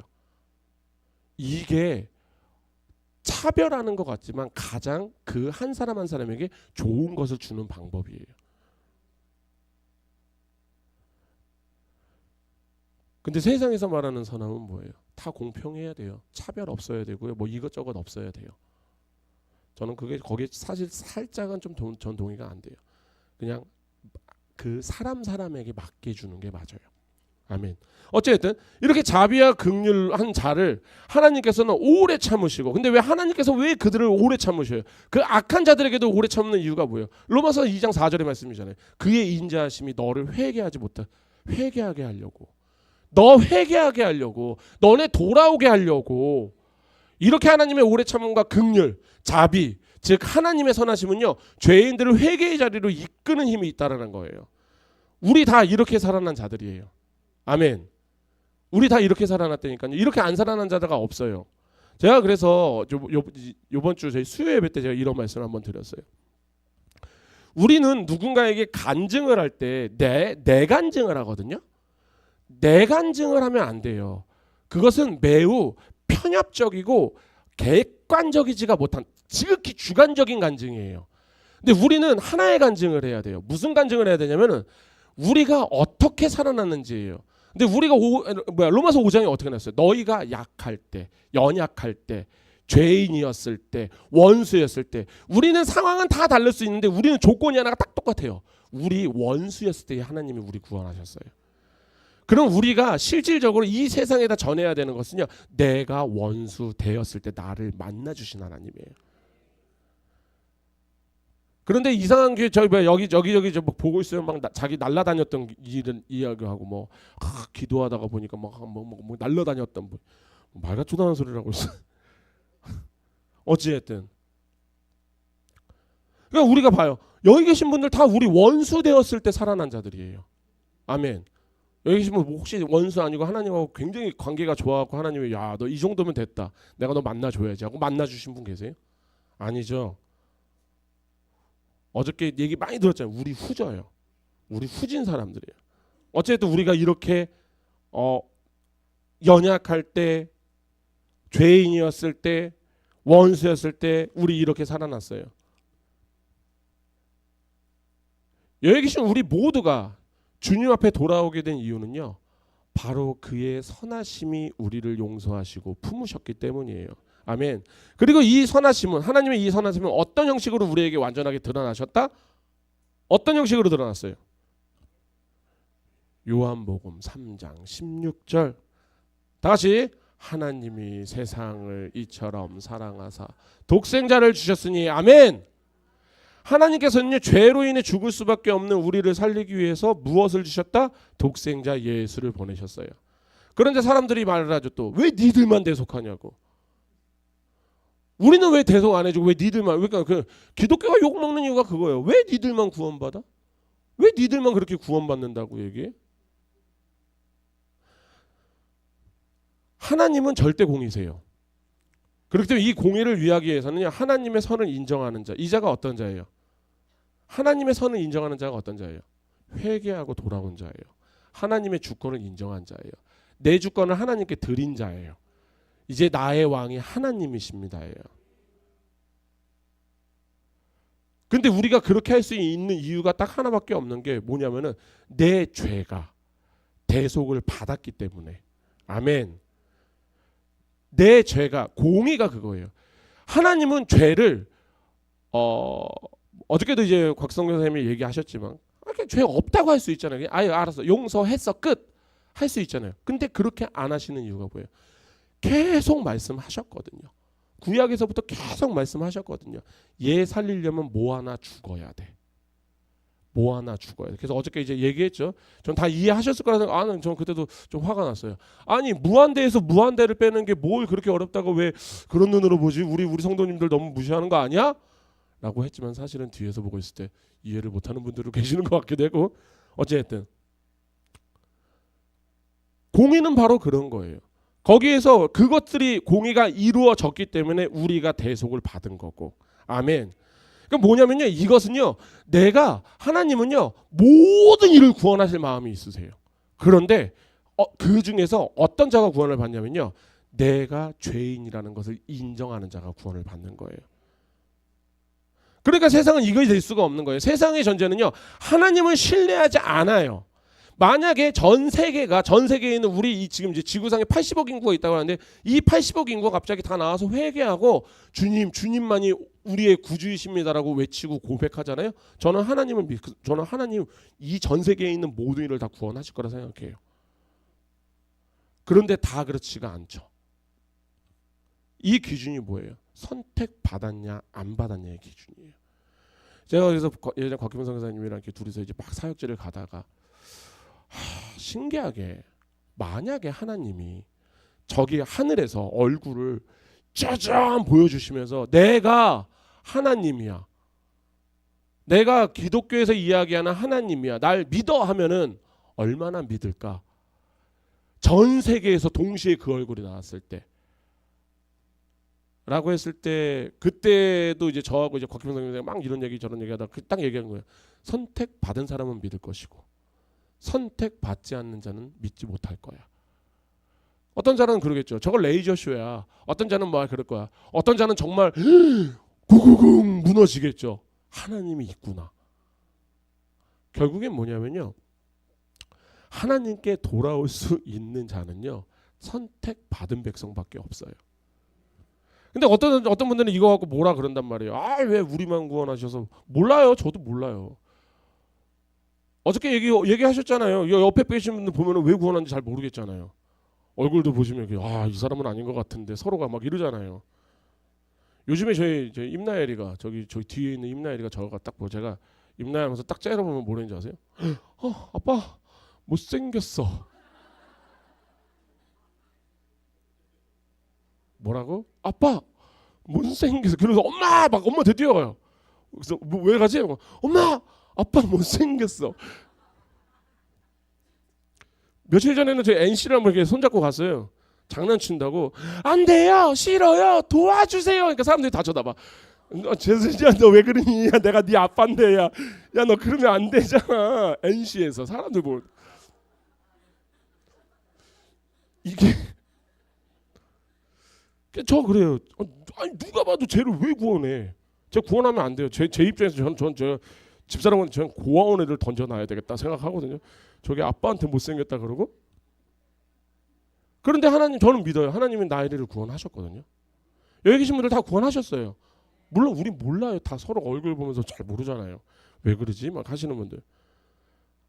이게 차별하는 것 같지만 가장 그 한 사람 한 사람에게 좋은 것을 주는 방법이에요. 근데 세상에서 말하는 선함은 뭐예요? 다 공평해야 돼요. 차별 없어야 되고요. 뭐 이것저것 없어야 돼요. 저는 거기에 사실 살짝은 좀 전 동의가 안 돼요. 그냥 그 사람에게 맞게 주는 게 맞아요. 아멘. 어쨌든 이렇게 자비와 긍휼한 자를 하나님께서는 오래 참으시고, 근데 왜 그들을 오래 참으셔요? 그 악한 자들에게도 오래 참는 이유가 뭐예요? 로마서 2장 4절의 말씀이잖아요. 그의 인자하심이 너를 회개하게 하려고, 회개하게 하려고, 너네 돌아오게 하려고. 이렇게 하나님의 오래 참음과 긍휼, 자비, 즉 하나님의 선하심은요 죄인들을 회개의 자리로 이끄는 힘이 있다라는 거예요. 우리 다 이렇게 살아난 자들이에요. 아멘. 우리 다 이렇게 살아났다니까요. 이렇게 안 살아난 자가 없어요. 제가 그래서 요번 주 저희 수요 예배 때 제가 이런 말씀을 한번 드렸어요. 우리는 누군가에게 간증을 할 때 내 간증을 하거든요. 내 간증을 하면 안 돼요. 그것은 매우 편협적이고 객관적이지가 못한 지극히 주관적인 간증이에요. 근데 우리는 하나의 간증을 해야 돼요. 무슨 간증을 해야 되냐면은 우리가 어떻게 살아났는지예요. 근데 우리가 로마서 5장에 어떻게 나왔어요? 너희가 약할 때, 연약할 때, 죄인이었을 때, 원수였을 때, 우리는 상황은 다 다를 수 있는데 우리는 조건이 하나가 딱 똑같아요. 우리 원수였을 때 하나님이 우리 구원하셨어요. 그럼 우리가 실질적으로 이 세상에다 전해야 되는 것은요, 내가 원수 되었을 때 나를 만나 주신 하나님이에요. 그런데 이상한 게 여기저기 저 보고 있으면 막 자기 날라다녔던 일은 이야기하고 뭐 기도하다가 보니까 막 날라다녔던 말 같지도 않은 소리를 하고 있어. 어찌됐든 그러니까 우리가 봐요. 여기 계신 분들 다 우리 원수 되었을 때 살아난 자들이에요. 아멘. 여기 계신 분 혹시 원수 아니고 하나님하고 굉장히 관계가 좋아갖고 하나님이 야 너 이 정도면 됐다. 내가 너 만나줘야지 하고 만나주신 분 계세요? 아니죠. 어저께 얘기 많이 들었잖아요. 우리 후져요. 우리 후진 사람들이에요. 어쨌든 우리가 이렇게 연약할 때, 죄인이었을 때, 원수였을 때 우리 이렇게 살아났어요. 여기 계신 우리 모두가 주님 앞에 돌아오게 된 이유는요, 바로 그의 선하심이 우리를 용서하시고 품으셨기 때문이에요. 아멘. 그리고 이 선하심은, 하나님의 이 선하심은 어떤 형식으로 우리에게 완전하게 드러나셨다? 어떤 형식으로 드러났어요? 요한복음 3장 16절 다 같이, 하나님이 세상을 이처럼 사랑하사 독생자를 주셨으니. 아멘. 하나님께서는요, 죄로 인해 죽을 수밖에 없는 우리를 살리기 위해서 무엇을 주셨다? 독생자 예수를 보내셨어요. 그런데 사람들이 말을 하죠. 또 왜 니들만 대속하냐고. 우리는 왜 대속 안 해주고 왜 니들만. 그러니까 그 기독교가 욕먹는 이유가 그거예요. 왜 니들만 구원받아? 왜 니들만 그렇게 구원받는다고 얘기해? 하나님은 절대 공의세요. 그렇기 때문에 이 공의를 위하기 위해서는 하나님의 선을 인정하는 자, 이 자가 어떤 자예요? 하나님의 선을 인정하는 자가 어떤 자예요? 회개하고 돌아온 자예요. 하나님의 주권을 인정한 자예요. 내 주권을 하나님께 드린 자예요. 이제 나의 왕이 하나님이십니다예요. 근데 우리가 그렇게 할 수 있는 이유가 딱 하나밖에 없는 게 뭐냐면은 내 죄가 대속을 받았기 때문에. 아멘. 내 죄가, 공의가 그거예요. 하나님은 죄를 어저께도 이제 곽성경 선생님이 얘기하셨지만 죄 없다고 할 수 있잖아요. 아예 알았어, 용서했어, 끝 할 수 있잖아요. 근데 그렇게 안 하시는 이유가 뭐예요? 계속 말씀하셨거든요. 구약에서부터 계속 말씀하셨거든요. 얘 살리려면 뭐 하나 죽어야 돼. 뭐 하나 죽어야 돼. 그래서 어저께 이제 얘기했죠. 전 다 이해하셨을 거라서, 아는 전 그때도 좀 화가 났어요. 아니 무한대에서 무한대를 빼는 게 뭘 그렇게 어렵다고 왜 그런 눈으로 보지? 우리 성도님들 너무 무시하는 거 아니야? 라고 했지만 사실은 뒤에서 보고 있을 때 이해를 못하는 분들도 계시는 것 같기도 하고, 어쨌든 공의는 바로 그런 거예요. 거기에서 그것들이 공의가 이루어졌기 때문에 우리가 대속을 받은 거고. 아멘. 그러니까 뭐냐면요, 이것은요, 내가, 하나님은요 모든 일을 구원하실 마음이 있으세요. 그런데 그 중에서 어떤 자가 구원을 받냐면요, 내가 죄인이라는 것을 인정하는 자가 구원을 받는 거예요. 그러니까 세상은 이것이 될 수가 없는 거예요. 세상의 전제는요, 하나님을 신뢰하지 않아요. 만약에 전 세계에 있는 우리 지금 이제 지구상에 80억 인구가 있다고 하는데, 이 80억 인구가 갑자기 다 나와서 회개하고 주님만이 우리의 구주이십니다라고 외치고 고백하잖아요. 저는 하나님 이 전 세계에 있는 모든 일을 다 구원하실 거라 생각해요. 그런데 다 그렇지가 않죠. 이 기준이 뭐예요? 선택받았냐 안 받았냐의 기준이에요. 제가 그래서 예전에 곽기문 선교사님이랑 이렇게 둘이서 이제 막 사역지를 가다가 신기하게, 만약에 하나님이 저기 하늘에서 얼굴을 짜잔 보여주시면서 내가 하나님이야, 내가 기독교에서 이야기하는 하나님이야, 날 믿어 하면은 얼마나 믿을까? 전 세계에서 동시에 그 얼굴이 나왔을 때 라고 했을 때, 그때도 이제 저하고 이제 곽기문 선생님이 막 이런 얘기 저런 얘기 하다가 딱 얘기한 거예요. 선택받은 사람은 믿을 것이고 선택받지 않는 자는 믿지 못할 거야. 어떤 자는 그러겠죠. 저걸 레이저쇼야. 어떤 자는 뭐 그럴 거야. 어떤 자는 정말 구구궁 무너지겠죠. 하나님이 있구나. 결국엔 뭐냐면요, 하나님께 돌아올 수 있는 자는요, 선택받은 백성밖에 없어요. 근데 어떤 분들은 이거 갖고 뭐라 그런단 말이에요. 아, 왜 우리만 구원하셔서. 몰라요. 저도 몰라요. 어저께 얘기하셨잖아요. 옆에 계신 분들 보면 왜 구원하는지 잘 모르겠잖아요. 얼굴도 보시면 이 사람은 아닌 것 같은데 서로가 막 이러잖아요. 요즘에 저희 임나엘이가 저기 뒤에 있는 임나엘이가 저가 딱 보고, 제가 임나엘하면서 딱 째려보면 뭐라는지 아세요? 아빠 못생겼어. 뭐라고? 아빠 못생겼어. 그래서 엄마 되뛰어가요. 그래서 왜 가지? 엄마 아빠 못생겼어. 며칠 전에는 저희 NC를 한번 이렇게 손잡고 갔어요. 장난친다고. 안 돼요, 싫어요, 도와주세요. 그러니까 사람들이 다 쳐다봐. 재수야 너 왜 그러니? 야, 내가 네 아빠인데. 야 너 그러면 안 되잖아. NC에서 사람들 뭐 이게 저 그래요. 아니 누가 봐도 쟤를 왜 구원해? 제가 구원하면 안 돼요. 제 입장에서 저는 집사람은 저는 고아원 애들 던져놔야 되겠다 생각하거든요. 저게 아빠한테 못생겼다 그러고. 그런데 하나님, 저는 믿어요. 하나님이 나이를 구원하셨거든요. 여기 계신 분들 다 구원하셨어요. 물론 우리 몰라요. 다 서로 얼굴 보면서 잘 모르잖아요. 왜 그러지? 막 하시는 분들.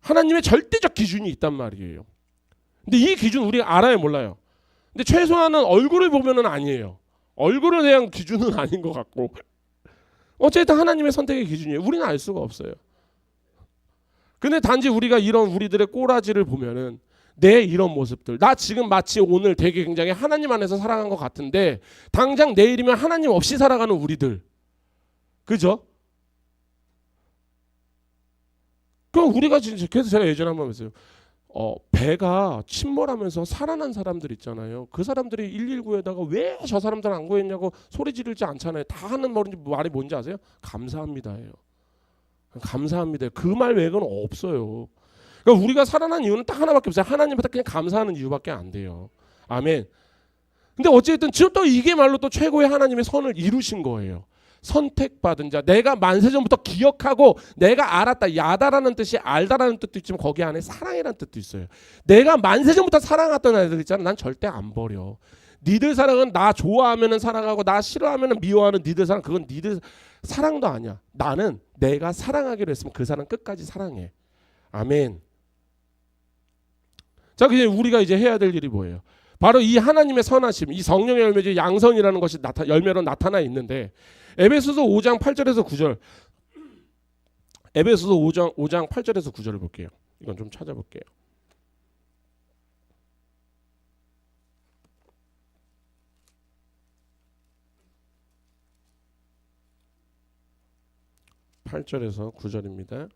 하나님의 절대적 기준이 있단 말이에요. 근데 이 기준 우리가 알아요, 몰라요? 근데 최소한은 얼굴을 보면은 아니에요. 얼굴에 대한 기준은 아닌 것 같고. 어쨌든 하나님의 선택의 기준이에요. 우리는 알 수가 없어요. 근데 단지 우리가 이런 우리들의 꼬라지를 보면은 내 이런 모습들, 나 지금 마치 오늘 되게 굉장히 하나님 안에서 살아간 것 같은데 당장 내일이면 하나님 없이 살아가는 우리들, 그죠? 그럼 우리가 진짜, 그래서 제가 예전에 한번 했어요. 배가 침몰하면서 살아난 사람들 있잖아요. 그 사람들이 119에다가 왜 저 사람들 안 구했냐고 소리 지르지 않잖아요. 다 하는 말이 뭔지 아세요? 감사합니다예요. 감사합니다. 그 말 외에는 없어요. 그러니까 우리가 살아난 이유는 딱 하나밖에 없어요. 하나님한테 그냥 감사하는 이유밖에 안 돼요. 아멘. 근데 어쨌든 지금 또 이게 말로 또 최고의 하나님의 선을 이루신 거예요. 선택받은 자, 내가 만세전부터 기억하고 내가 알았다. 야다라는 뜻이 알다라는 뜻도 있지만 거기 안에 사랑이라는 뜻도 있어요. 내가 만세전부터 사랑했던 애들 있잖아. 난 절대 안 버려. 니들 사랑은 나 좋아하면은 사랑하고 나 싫어하면은 미워하는 니들 사랑, 그건 니들 사랑도 아니야. 나는 내가 사랑하기로 했으면 그 사람 끝까지 사랑해. 아멘. 자, 이제 우리가 이제 해야 될 일이 뭐예요? 바로 이 하나님의 선하심, 이 성령의 열매죠. 양선이라는 것이 열매로 나타나 있는데 에베소서 5장 8절에서 9절. 에베소서 5장 8절에서 9절을 볼게요. 이건 좀 찾아볼게요. (8절에서 9절입니다)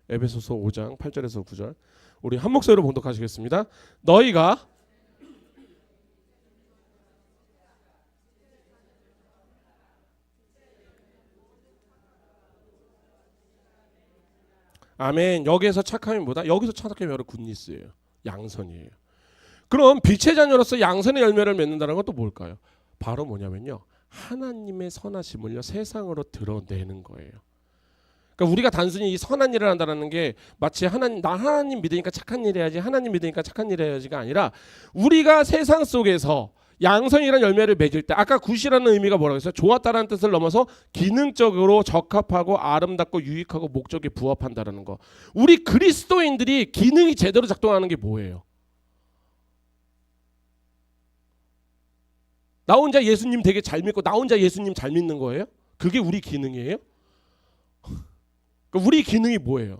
에베소서 5장 8절에서 9절. 우리 한 목소리로 봉독하시겠습니다. 너희가 아멘. 여기에서 착함이 뭐다? 여기서 착함이 바로 굿니스예요. 양선이에요. 그럼 빛의 자녀로서 양선의 열매를 맺는다는 건 또 뭘까요? 바로 뭐냐면요, 하나님의 선하심을요 세상으로 드러내는 거예요. 그러니까 우리가 단순히 이 선한 일을 한다는 게 마치 나 하나님 믿으니까 착한 일 해야지, 하나님 믿으니까 착한 일 해야지가 아니라 우리가 세상 속에서 양선이라는 열매를 맺을 때, 아까 굿이라는 의미가 뭐라고 했어요? 좋았다라는 뜻을 넘어서 기능적으로 적합하고 아름답고 유익하고 목적에 부합한다라는 거. 우리 그리스도인들이 기능이 제대로 작동하는 게 뭐예요? 나 혼자 예수님 되게 잘 믿고 나 혼자 예수님 잘 믿는 거예요? 그게 우리 기능이에요? 우리 기능이 뭐예요?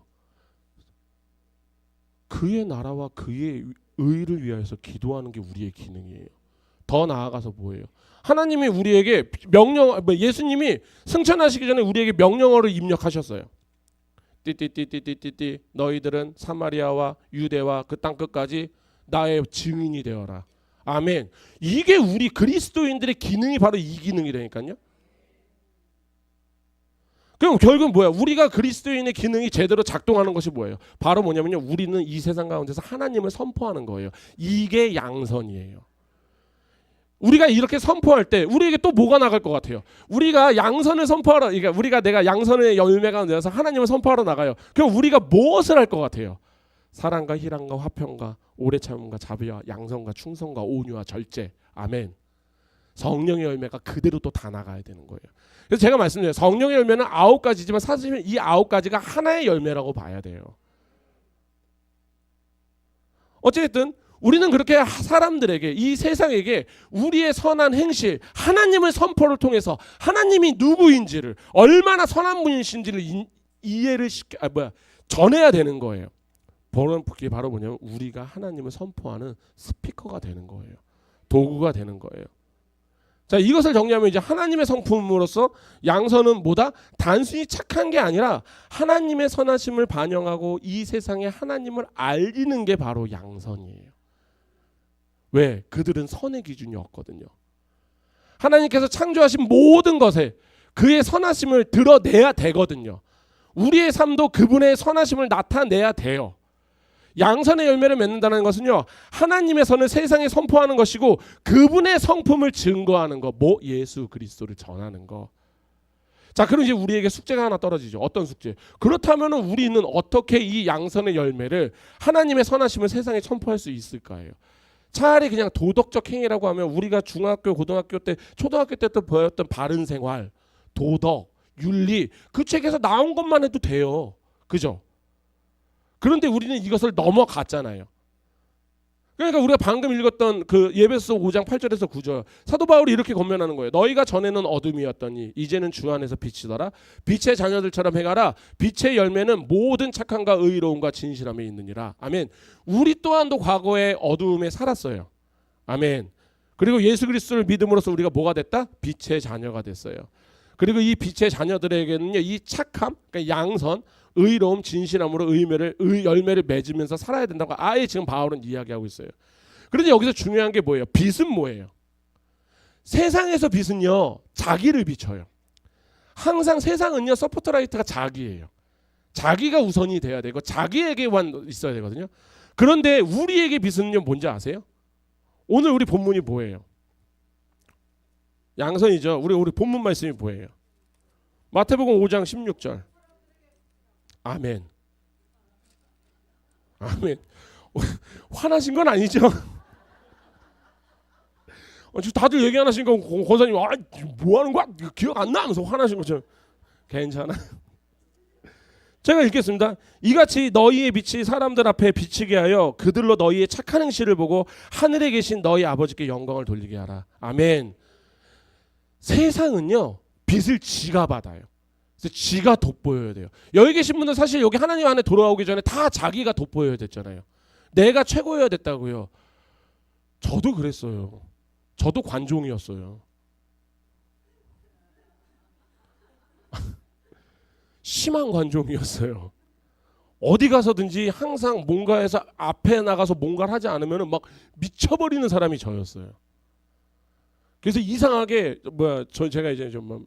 그의 나라와 그의 의를 위하여서 기도하는 게 우리의 기능이에요. 더 나아가서 뭐예요? 하나님이 우리에게 예수님이 승천하시기 전에 우리에게 명령어를 입력하셨어요. 띠띠띠띠띠띠 너희들은 사마리아와 유대와 그 땅 끝까지 나의 증인이 되어라. 아멘. 이게 우리 그리스도인들의 기능이 바로 이 기능이라니까요. 그럼 결국은 뭐야? 우리가 그리스도인의 기능이 제대로 작동하는 것이 뭐예요? 바로 뭐냐면요, 우리는 이 세상 가운데서 하나님을 선포하는 거예요. 이게 양선이에요. 우리가 이렇게 선포할 때 우리에게 또 뭐가 나갈 것 같아요? 우리가 양선을 선포하러, 그러니까 내가 양선의 열매가 되어서 하나님을 선포하러 나가요. 그럼 우리가 무엇을 할 것 같아요? 사랑과 희랑과 화평과 오래 참음과 자비와 양선과 충성과 온유와 절제. 아멘. 성령의 열매가 그대로 또 다 나가야 되는 거예요. 그래서 제가 말씀드려요. 성령의 열매는 9가지지만 사실 이 9가지가 하나의 열매라고 봐야 돼요. 어쨌든 우리는 그렇게 사람들에게, 이 세상에게 우리의 선한 행실, 하나님의 선포를 통해서 하나님이 누구인지를, 얼마나 선한 분이신지를 이해를 전해야 되는 거예요. 그게 바로 뭐냐면 우리가 하나님을 선포하는 스피커가 되는 거예요. 도구가 되는 거예요. 자, 이것을 정리하면 이제 하나님의 성품으로서 양선은 뭐다? 단순히 착한 게 아니라 하나님의 선하심을 반영하고 이 세상에 하나님을 알리는 게 바로 양선이에요. 왜? 그들은 선의 기준이 없거든요. 하나님께서 창조하신 모든 것에 그의 선하심을 드러내야 되거든요. 우리의 삶도 그분의 선하심을 나타내야 돼요. 양선의 열매를 맺는다는 것은요, 하나님의 선을 세상에 선포하는 것이고 그분의 성품을 증거하는 거, 예수 그리스도를 전하는 거. 자, 그럼 이제 우리에게 숙제가 하나 떨어지죠. 어떤 숙제? 그렇다면 우리는 어떻게 이 양선의 열매를 하나님의 선하심을 세상에 선포할 수 있을까요? 차라리 그냥 도덕적 행위라고 하면 우리가 중학교, 고등학교 때, 초등학교 때 또 보였던 바른 생활, 도덕, 윤리 그 책에서 나온 것만 해도 돼요. 그죠? 그런데 우리는 이것을 넘어갔잖아요. 그러니까 우리가 방금 읽었던 그 예배서 5장 8절에서 9절 사도 바울이 이렇게 권면하는 거예요. 너희가 전에는 어둠이었더니 이제는 주 안에서 빛이더라. 빛의 자녀들처럼 행하라. 빛의 열매는 모든 착함과 의로움과 진실함에 있느니라. 아멘. 우리 또한도 과거에 어두움에 살았어요. 아멘. 그리고 예수 그리스도를 믿음으로써 우리가 뭐가 됐다? 빛의 자녀가 됐어요. 그리고 이 빛의 자녀들에게는요, 이 착함, 그러니까 양선, 의로움, 진실함으로 열매를 맺으면서 살아야 된다고 아예 지금 바울은 이야기하고 있어요. 그런데 여기서 중요한 게 뭐예요? 빛은 뭐예요? 세상에서 빛은요, 자기를 비춰요. 항상 세상은요, 서포트라이트가 자기예요. 자기가 우선이 돼야 되고 자기에게만 있어야 되거든요. 그런데 우리에게 빛은요, 뭔지 아세요? 오늘 우리 본문이 뭐예요? 양선이죠. 우리 본문 말씀이 뭐예요? 마태복음 5장 16절. 아멘. 아멘. 화나신 건 아니죠? 지금 다들 얘기 안 하시니까 권사님 뭐 하는 거야? 기억 안 나? 하면서 화나신 거죠. 괜찮아. 제가 읽겠습니다. 이같이 너희의 빛이 사람들 앞에 비치게 하여 그들로 너희의 착한 행실을 보고 하늘에 계신 너희 아버지께 영광을 돌리게 하라. 아멘. 세상은요, 빛을 지가 받아요. 그래서 지가 돋보여야 돼요. 여기 계신 분들 사실 여기 하나님 안에 돌아오기 전에 다 자기가 돋보여야 됐잖아요. 내가 최고여야 됐다고요. 저도 그랬어요. 저도 관종이었어요. 심한 관종이었어요. 어디 가서든지 항상 뭔가에서 앞에 나가서 뭔가를 하지 않으면 막 미쳐버리는 사람이 저였어요. 그래서 이상하게 제가 이제 좀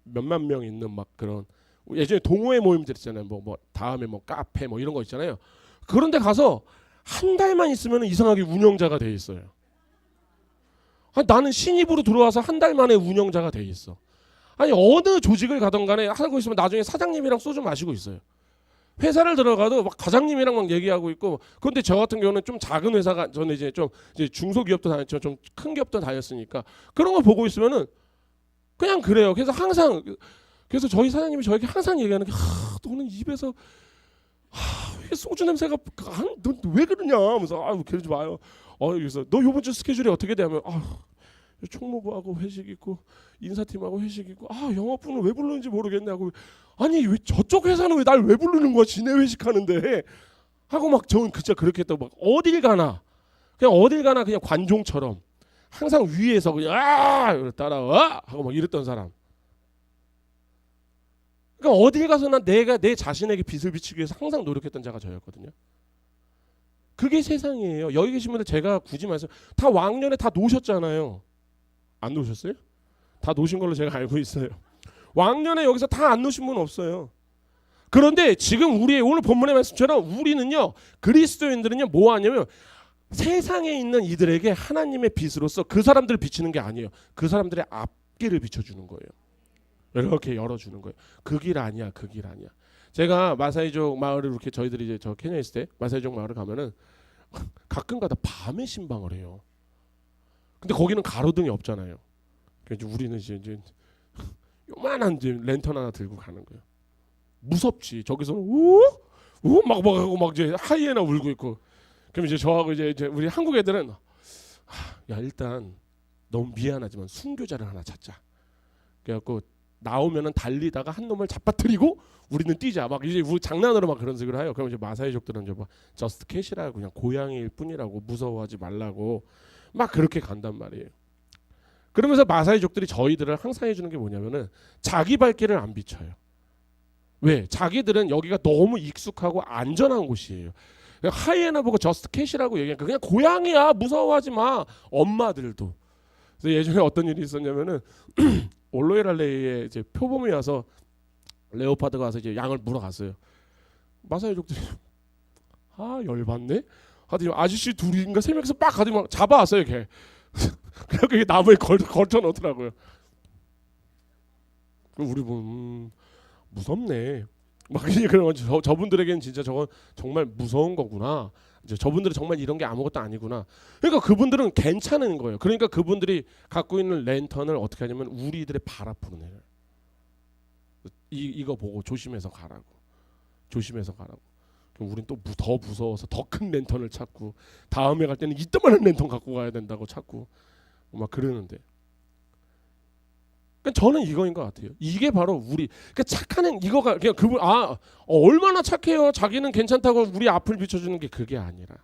몇만 명 있는 막 그런 예전에 동호회 모임들 있잖아요. 뭐 다음에 뭐 카페 뭐 이런 거 있잖아요. 그런데 가서 한 달만 있으면 이상하게 운영자가 돼 있어요. 나는 신입으로 들어와서 한 달 만에 운영자가 돼 있어. 아니 어느 조직을 가던 간에 하고 있으면 나중에 사장님이랑 소주 마시고 있어요. 회사를 들어가도 막 과장님이랑 막 얘기하고 있고. 그런데 저 같은 경우는 좀 작은 회사가, 저는 이제 중소기업도 다녔죠. 좀 큰 기업도 다녔으니까 그런 거 보고 있으면은 그냥 그래요. 그래서 항상 저희 사장님이 저에게 항상 얘기하는 게 너는 입에서 왜 소주 냄새가 너 왜 그러냐 하면서 그러지 마요. 그래서 너 이번 주 스케줄이 어떻게 되냐면 총무부하고 회식 있고 인사팀하고 회식 있고 영업부는 왜 부르는지 모르겠냐고. 아니 왜 저쪽 회사는 왜 날 왜 부르는 거야? 지네 회식하는데 하고 막 저는 진짜 그렇게 또 막 어딜 가나 그냥 관종처럼 항상 위에서 그냥 따라와 하고 막 이랬던 사람. 그러니까 어딜 가서나 내가 내 자신에게 빛을 비추기 위해서 항상 노력했던 자가 저였거든요. 그게 세상이에요. 여기 계신 분들 제가 굳이 말해서 다 왕년에 다 노셨잖아요. 안 노셨어요? 다 노신 걸로 제가 알고 있어요. 왕년에 여기서 다 안 노신 분 없어요. 그런데 지금 우리의 오늘 본문의 말씀처럼 우리는요, 그리스도인들은요 뭐 하냐면 세상에 있는 이들에게 하나님의 빛으로서 그 사람들을 비치는 게 아니에요. 그 사람들의 앞길을 비춰주는 거예요. 이렇게 열어주는 거예요. 그 길 아니야, 그 길 아니야. 제가 마사이족 마을을 이렇게 저희들이 이제 저 케냐에 있을 때 마사이족 마을을 가면은 가끔가다 밤에 신방을 해요. 근데 거기는 가로등이 없잖아요. 그래서 우리는 이제 요만한 이제 랜턴 하나 들고 가는 거예요. 무섭지. 저기서는 막 하고 막 이제 하이에나 울고 있고. 그럼 이제 저하고 이제 우리 한국 애들은 야 일단 너무 미안하지만 순교자를 하나 찾자. 그래갖고 나오면은 달리다가 한 놈을 잡아뜨리고 우리는 뛰자. 막 이제 우리 장난으로 막 그런 식으로 해요. 그럼 이제 마사이족들은 이제 막 저스트 캣이라고 그냥 고양이일 뿐이라고 무서워하지 말라고 막 그렇게 간단 말이에요. 그러면서 마사이족들이 저희들을 항상 해주는 게 뭐냐면은 자기 발길을 안 비춰요. 왜? 자기들은 여기가 너무 익숙하고 안전한 곳이에요. 하이에나 보고 저스트 캣이라고 얘기하니까 그냥 고양이야 무서워하지 마. 엄마들도. 그래서 예전에 어떤 일이 있었냐면은 올로에랄레이에 이제 표범이 와서 레오파드가 와서 이제 양을 물어갔어요. 마사이족들이 열받네. 하더니 아저씨 둘인가 세 명이서 막 가더니 잡아왔어요 걔. 그래서 나무에 걸쳐 놓더라고요. 우리 보면 무섭네. 막 그런 거 저분들에게는 진짜 저건 정말 무서운 거구나. 이제 저분들은 정말 이런 게 아무것도 아니구나. 그러니까 그분들은 괜찮은 거예요. 그러니까 그분들이 갖고 있는 랜턴을 어떻게 하냐면 우리들의 발 앞으로 내려요. 이거 보고 조심해서 가라고. 조심해서 가라고. 그럼 우린 또 더 무서워서 더 큰 랜턴을 찾고 다음에 갈 때는 이따만한 랜턴 갖고 가야 된다고 찾고 막 그러는데. 그러니까 저는 이거인 것 같아요. 이게 바로 우리 그러니까 착한 이거가 그냥 그분 얼마나 착해요. 자기는 괜찮다고 우리 앞을 비춰주는 게 그게 아니라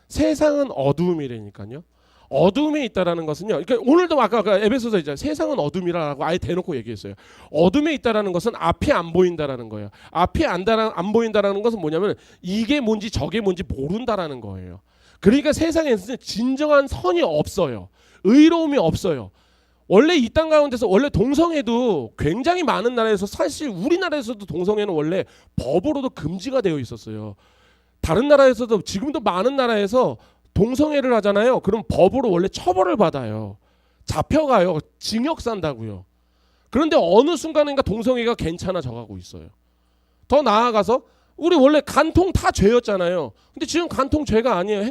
세상은 어두움이라니까요. 어둠에 있다라는 것은요. 그러니까 오늘도 아까 에베소서 있잖아요. 세상은 어둠이라고 아예 대놓고 얘기했어요. 어둠에 있다라는 것은 앞이 안 보인다라는 거예요. 앞이 안 보인다라는 것은 뭐냐면 이게 뭔지 저게 뭔지 모른다라는 거예요. 그러니까 세상에는 진정한 선이 없어요. 의로움이 없어요. 원래 이 땅 가운데서 원래 동성애도 굉장히 많은 나라에서 사실 우리나라에서도 동성애는 원래 법으로도 금지가 되어 있었어요. 다른 나라에서도 지금도 많은 나라에서 동성애를 하잖아요. 그럼 법으로 원래 처벌을 받아요. 잡혀가요. 징역 산다고요. 그런데 어느 순간인가 동성애가 괜찮아져 가고 있어요. 더 나아가서 우리 원래 간통 다 죄였잖아요. 근데 지금 간통 죄가 아니에요.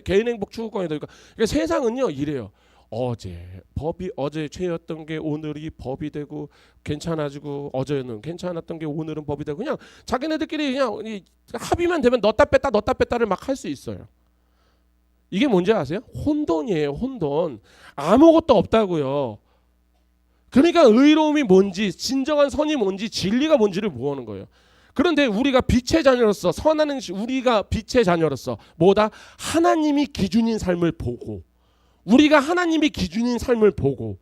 개인 행복 추구권이 되니까. 그러니까 세상은요 이래요. 어제 죄였던 게 오늘이 법이 되고 괜찮아지고 어제는 괜찮았던 게 오늘은 법이 되고 그냥 자기네들끼리 그냥 합의만 되면 넣었다 뺐다를 막 할 수 있어요. 이게 뭔지 아세요? 혼돈이에요. 혼돈. 아무것도 없다고요. 그러니까 의로움이 뭔지 진정한 선이 뭔지 진리가 뭔지를 모르는 거예요. 그런데 우리가 빛의 자녀로서 선한 행실 우리가 빛의 자녀로서 뭐다? 하나님이 기준인 삶을 보고 우리가 하나님이 기준인 삶을 보고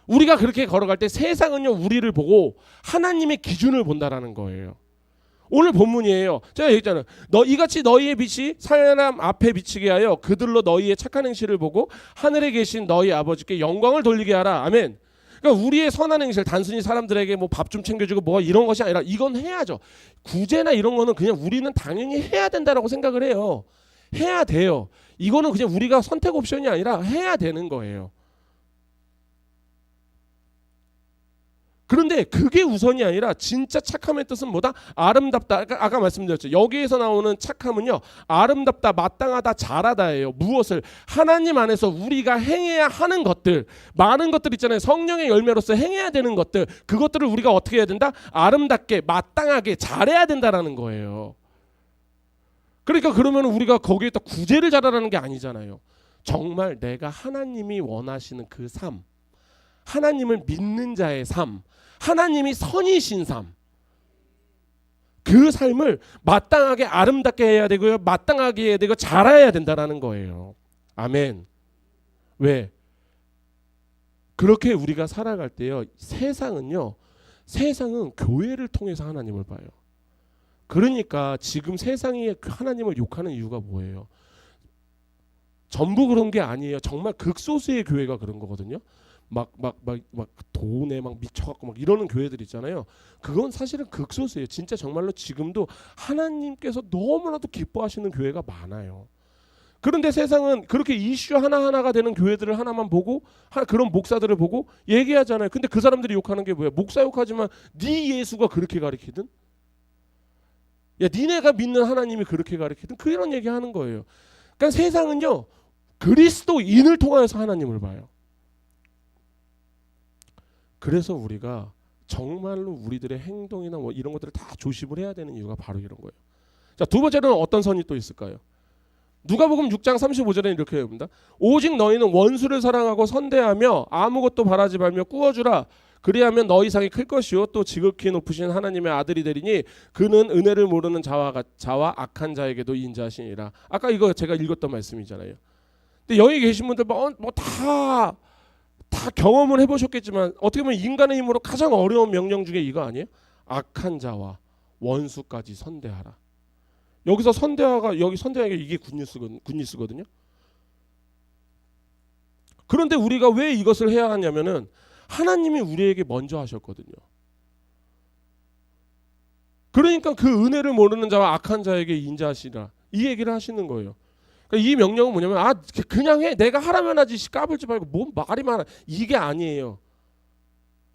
우리가 그렇게 걸어갈 때 세상은요 우리를 보고 하나님의 기준을 본다라는 거예요. 오늘 본문이에요. 제가 얘기했잖아요. 이같이 너희의 빛이 사람 앞에 비치게 하여 그들로 너희의 착한 행실을 보고 하늘에 계신 너희 아버지께 영광을 돌리게 하라. 아멘. 그러니까 우리의 선한 행실 단순히 사람들에게 뭐 밥 좀 챙겨주고 뭐 이런 것이 아니라 이건 해야죠. 구제나 이런 거는 그냥 우리는 당연히 해야 된다라고 생각을 해요. 해야 돼요. 이거는 그냥 우리가 선택 옵션이 아니라 해야 되는 거예요. 그런데 그게 우선이 아니라 진짜 착함의 뜻은 뭐다? 아름답다. 아까 말씀드렸죠. 여기에서 나오는 착함은요. 아름답다, 마땅하다, 잘하다예요. 무엇을? 하나님 안에서 우리가 행해야 하는 것들. 많은 것들 있잖아요. 성령의 열매로서 행해야 되는 것들. 그것들을 우리가 어떻게 해야 된다? 아름답게, 마땅하게, 잘해야 된다라는 거예요. 그러니까 그러면 우리가 거기에다 구제를 잘하라는 게 아니잖아요. 정말 내가 하나님이 원하시는 그 삶, 하나님을 믿는 자의 삶, 하나님이 선이신 삶, 그 삶을 마땅하게 아름답게 해야 되고요, 마땅하게 해야 되고 잘해야 된다라는 거예요. 아멘. 왜? 그렇게 우리가 살아갈 때요, 세상은 교회를 통해서 하나님을 봐요. 그러니까 지금 세상이 하나님을 욕하는 이유가 뭐예요? 전부 그런 게 아니에요. 정말 극소수의 교회가 그런 거거든요. 막 돈에 막 미쳐갖고 막 이러는 교회들 있잖아요. 그건 사실은 극소수예요. 진짜 정말로 지금도 하나님께서 너무나도 기뻐하시는 교회가 많아요. 그런데 세상은 그렇게 이슈 하나하나가 되는 교회들을 하나만 보고 그런 목사들을 보고 얘기하잖아요. 근데 그 사람들이 욕하는 게 뭐예요? 목사 욕하지만 네 예수가 그렇게 가르치든 야, 니네가 믿는 하나님이 그렇게 가르치든 그런 얘기하는 거예요. 그러니까 세상은요 그리스도인을 통하여서 하나님을 봐요. 그래서 우리가 정말로 우리들의 행동이나 뭐 이런 것들을 다 조심을 해야 되는 이유가 바로 이런 거예요. 자, 두 번째로는 어떤 선이 또 있을까요? 누가복음 6장 35절에 이렇게 합니다. 오직 너희는 원수를 사랑하고 선대하며 아무것도 바라지 말며 꾸어주라. 그리하면 너희 상이 클 것이요 또 지극히 높으신 하나님의 아들이 되리니 그는 은혜를 모르는 자와 악한 자에게도 인자하시니라. 아까 이거 제가 읽었던 말씀이잖아요. 근데 여기 계신 분들 다 경험을 해보셨겠지만 어떻게 보면 인간의 힘으로 가장 어려운 명령 중에 이거 아니에요? 악한 자와 원수까지 선대하라. 여기서 여기 선대하기 이게 굿뉴스거든요. 그런데 우리가 왜 이것을 해야 하냐면은 하나님이 우리에게 먼저 하셨거든요. 그러니까 그 은혜를 모르는 자와 악한 자에게 인자하시라. 이 얘기를 하시는 거예요. 그러니까 이 명령은 뭐냐면 그냥 해. 내가 하라면 하지 까불지 말고 뭔 말이 많아. 이게 아니에요.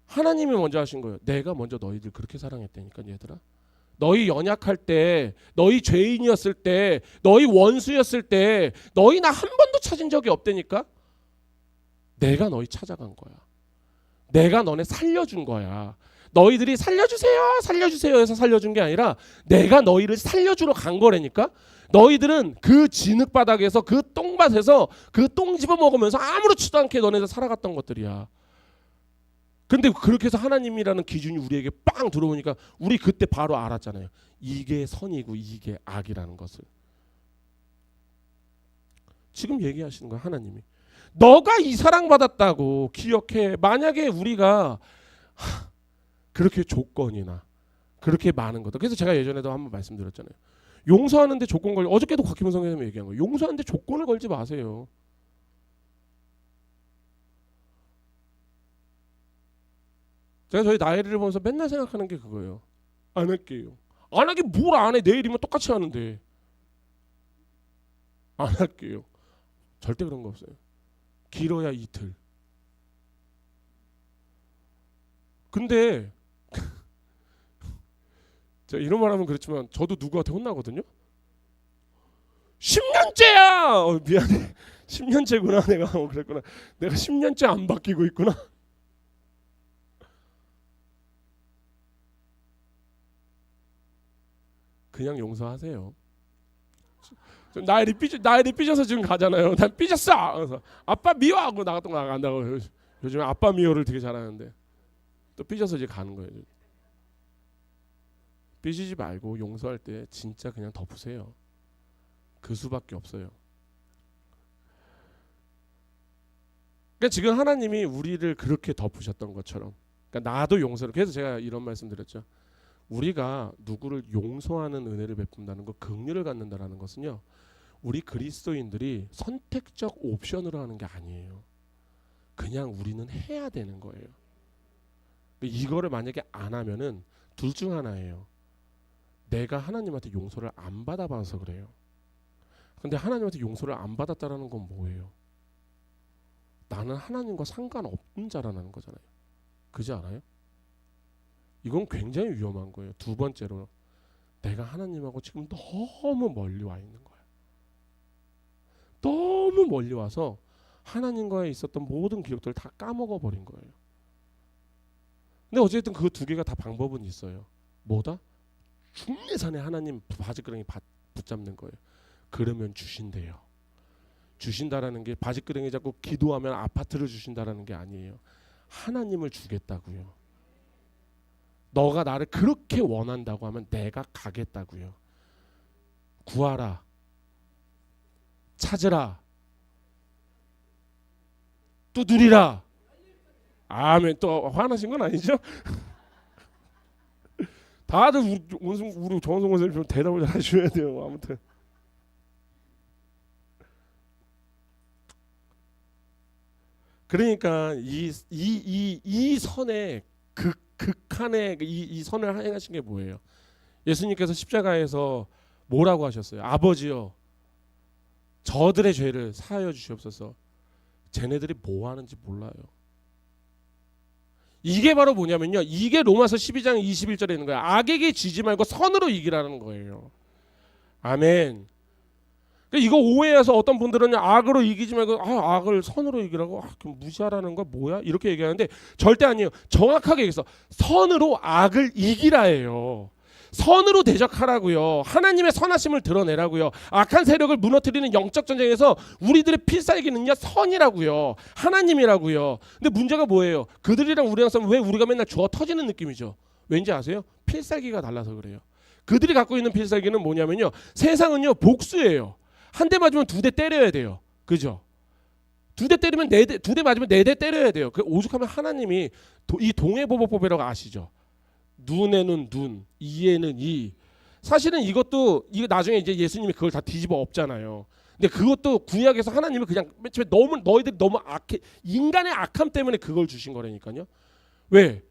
하나님이 먼저 하신 거예요. 내가 먼저 너희들 그렇게 사랑했다니까 얘들아. 너희 연약할 때, 너희 죄인이었을 때, 너희 원수였을 때, 너희 나 한 번도 찾은 적이 없다니까. 내가 너희 찾아간 거야. 내가 너네 살려준 거야. 너희들이 살려주세요, 살려주세요 해서 살려준 게 아니라 내가 너희를 살려주러 간 거라니까. 너희들은 그 진흙바닥에서 그 똥밭에서 그 똥 집어먹으면서 아무렇지도 않게 너네들 살아갔던 것들이야. 근데 그렇게 해서 하나님이라는 기준이 우리에게 빵 들어오니까 우리 그때 바로 알았잖아요. 이게 선이고 이게 악이라는 것을. 지금 얘기하시는 거야 하나님이. 너가 이 사랑받았다고 기억해. 만약에 우리가 그렇게 조건이나 그렇게 많은 것들. 그래서 제가 예전에도 한번 말씀드렸잖아요. 용서하는데 조건 걸려. 어저께도 곽희문 선생님이 얘기한 거예요. 용서하는데 조건을 걸지 마세요. 제가 저희 나이를 보면서 맨날 생각하는 게 그거예요. 안 할게요. 안 하긴 뭘 안 해. 내일이면 똑같이 하는데. 안 할게요. 절대 그런 거 없어요. 길어야 이틀. 근데 제가 이런 말 하면 그렇지만 저도 누구한테 혼나거든요. 10년째야. 미안해. 10년째구나 내가. 그랬구나. 내가 10년째 안 바뀌고 있구나. 그냥 용서하세요. 나일이 삐져서 지금 가잖아요. 난 삐졌어. 그래서 아빠 미워 하고 나갔던 거 나간다고. 요즘에 아빠 미워를 되게 잘하는데 또 삐져서 이제 가는 거예요. 삐지지 말고 용서할 때 진짜 그냥 덮으세요. 그 수밖에 없어요. 그러니까 지금 하나님이 우리를 그렇게 덮으셨던 것처럼, 그러니까 나도 용서를. 그래서 제가 이런 말씀드렸죠. 우리가 누구를 용서하는 은혜를 베푼다는 것, 긍휼을 갖는다라는 것은요, 우리 그리스도인들이 선택적 옵션으로 하는 게 아니에요. 그냥 우리는 해야 되는 거예요. 이거를 만약에 안 하면은 둘 중 하나예요. 내가 하나님한테 용서를 안 받아봐서 그래요. 근데 하나님한테 용서를 안 받았다라는 건 뭐예요? 나는 하나님과 상관없는 자라는 거잖아요. 그지 않아요? 이건 굉장히 위험한 거예요. 두 번째로, 내가 하나님하고 지금 너무 멀리 와 있는 거야. 너무 멀리 와서 하나님과에 있었던 모든 기억들을 다 까먹어 버린 거예요. 근데 어쨌든 그 두 개가 다 방법은 있어요. 뭐다? 중내산에 하나님 바지끄레기 붙잡는 거예요. 그러면 주신대요. 주신다라는 게 바지끄레기 잡고 기도하면 아파트를 주신다라는 게 아니에요. 하나님을 주겠다고요. 너가 나를 그렇게 원한다고 하면 내가 가겠다고요. 구하라, 찾으라, 두드리라. 아멘. 또 화나신 건 아니죠? 다들 우리 정원성 선생님 좀 대답을 잘 해주셔야 돼요. 아무튼 그러니까 이 선의 극한의 이 선을 행하신 게 뭐예요? 예수님께서 십자가에서 뭐라고 하셨어요? 아버지여, 저들의 죄를 사하여 주시옵소서. 쟤네들이 뭐 하는지 몰라요. 이게 바로 뭐냐면요, 이게 로마서 12장 21절에 있는 거예요. 악에게 지지 말고 선으로 이기라는 거예요. 아멘. 이거 오해해서 어떤 분들은 악으로 이기지 말고 악을 선으로 이기라고, 그럼 무시하라는 거 뭐야? 이렇게 얘기하는데 절대 아니에요. 정확하게 얘기해서 선으로 악을 이기라예요. 선으로 대적하라고요. 하나님의 선하심을 드러내라고요. 악한 세력을 무너뜨리는 영적 전쟁에서 우리들의 필살기는요, 선이라고요. 하나님이라고요. 근데 문제가 뭐예요? 그들이랑 우리랑 싸우면 왜 우리가 맨날 주워 터지는 느낌이죠? 왠지 아세요? 필살기가 달라서 그래요. 그들이 갖고 있는 필살기는 뭐냐면요, 세상은요 복수예요. 한 대 맞으면 두 대 때려야 돼요. 그죠? 두 대 때리면 네 대, 두 대 맞으면 네 대 때려야 돼요. 그 오죽하면 하나님이 이 동해보복법이라고 아시죠? 눈에는 눈, 이에는 이. 사실은 이거 나중에 이제 예수님이 그걸 다 뒤집어 엎잖아요. 근데 그것도 구약에서 하나님이 그냥 맨 처음에 너희들이 너무 악해, 인간의 악함 때문에 그걸 주신 거라니까요. 왜?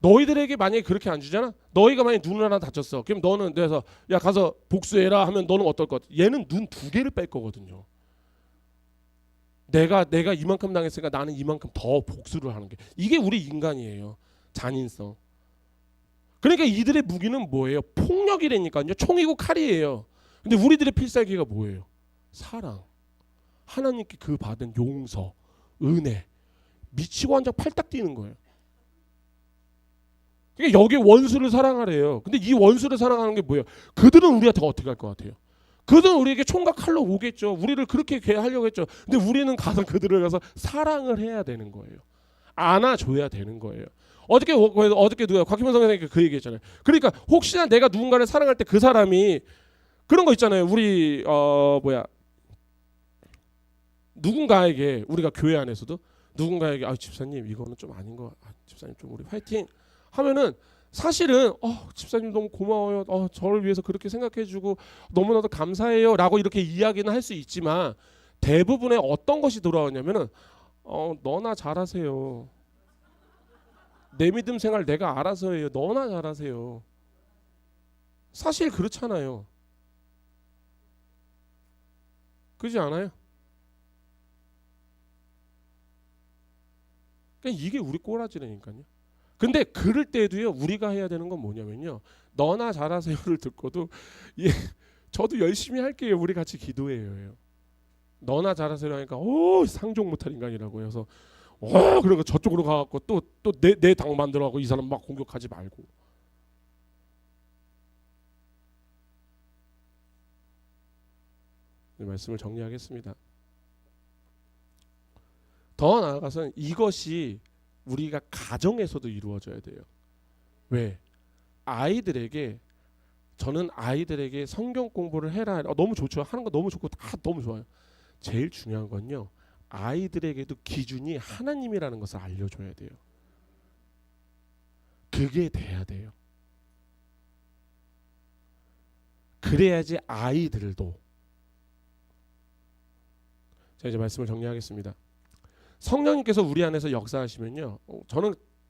너희들에게 만약에 그렇게 안 주잖아. 너희가 만약에 눈을 하나 다쳤어. 그럼 너는 그래서 야 가서 복수해라 하면 너는 어떨 것 같아? 얘는 눈 두 개를 뺄 거거든요. 내가 이만큼 당했으니까 나는 이만큼 더 복수를 하는 게, 이게 우리 인간이에요. 잔인성. 그러니까 이들의 무기는 뭐예요? 폭력이라니까요. 총이고 칼이에요. 근데 우리들의 필살기가 뭐예요? 사랑. 하나님께 그 받은 용서, 은혜. 미치고 한장 팔딱 뛰는 거예요. 그러니까 여기 원수를 사랑하래요. 근데 이 원수를 사랑하는 게 뭐예요? 그들은 우리한테 어떻게 할 것 같아요? 그들은 우리에게 총과 칼로 오겠죠. 우리를 그렇게 하려고 했죠. 근데 우리는 가서 그들을 가서 사랑을 해야 되는 거예요. 안아줘야 되는 거예요. 어저께 누가 곽희문 선생님이 그 얘기했잖아요. 그러니까 혹시나 내가 누군가를 사랑할 때 그 사람이 그런 거 있잖아요. 우리 누군가에게, 우리가 교회 안에서도 누군가에게 집사님 이거는 좀 아닌 거, 집사님 좀 우리 화이팅 하면은 사실은 집사님 너무 고마워요. 저를 위해서 그렇게 생각해주고 너무나도 감사해요. 라고 이렇게 이야기는 할 수 있지만 대부분의 어떤 것이 돌아오냐면은 너나 잘하세요. 내 믿음 생활 내가 알아서 해요. 너나 잘하세요. 사실 그렇잖아요. 그렇지 않아요? 그러니까 이게 우리 꼬라지라니까요. 근데 그럴 때도요, 우리가 해야 되는 건 뭐냐면요, 너나 잘하세요를 듣고도 저도 열심히 할게요. 우리 같이 기도해요. 너나 잘하세요 하니까 상종 못할 인간이라고 해서 그러고 저쪽으로 가갖고 또 내 당 만들어갖고 이 사람 막 공격하지 말고. 이 말씀을 정리하겠습니다. 더 나아가서는 이것이 우리가 가정에서도 이루어져야 돼요. 왜? 저는 아이들에게 성경 공부를 해라. 너무 좋죠. 하는 거 너무 좋고 다 너무 좋아요. 제일 중요한 건요, 아이들에게도 기준이 하나님이라는 것을 알려줘야 돼요. 그게 돼야 돼요. 그래야지 아이들도. 자, 이제 말씀을 정리하겠습니다. 성령님께서 우리 안에서 역사하시면요,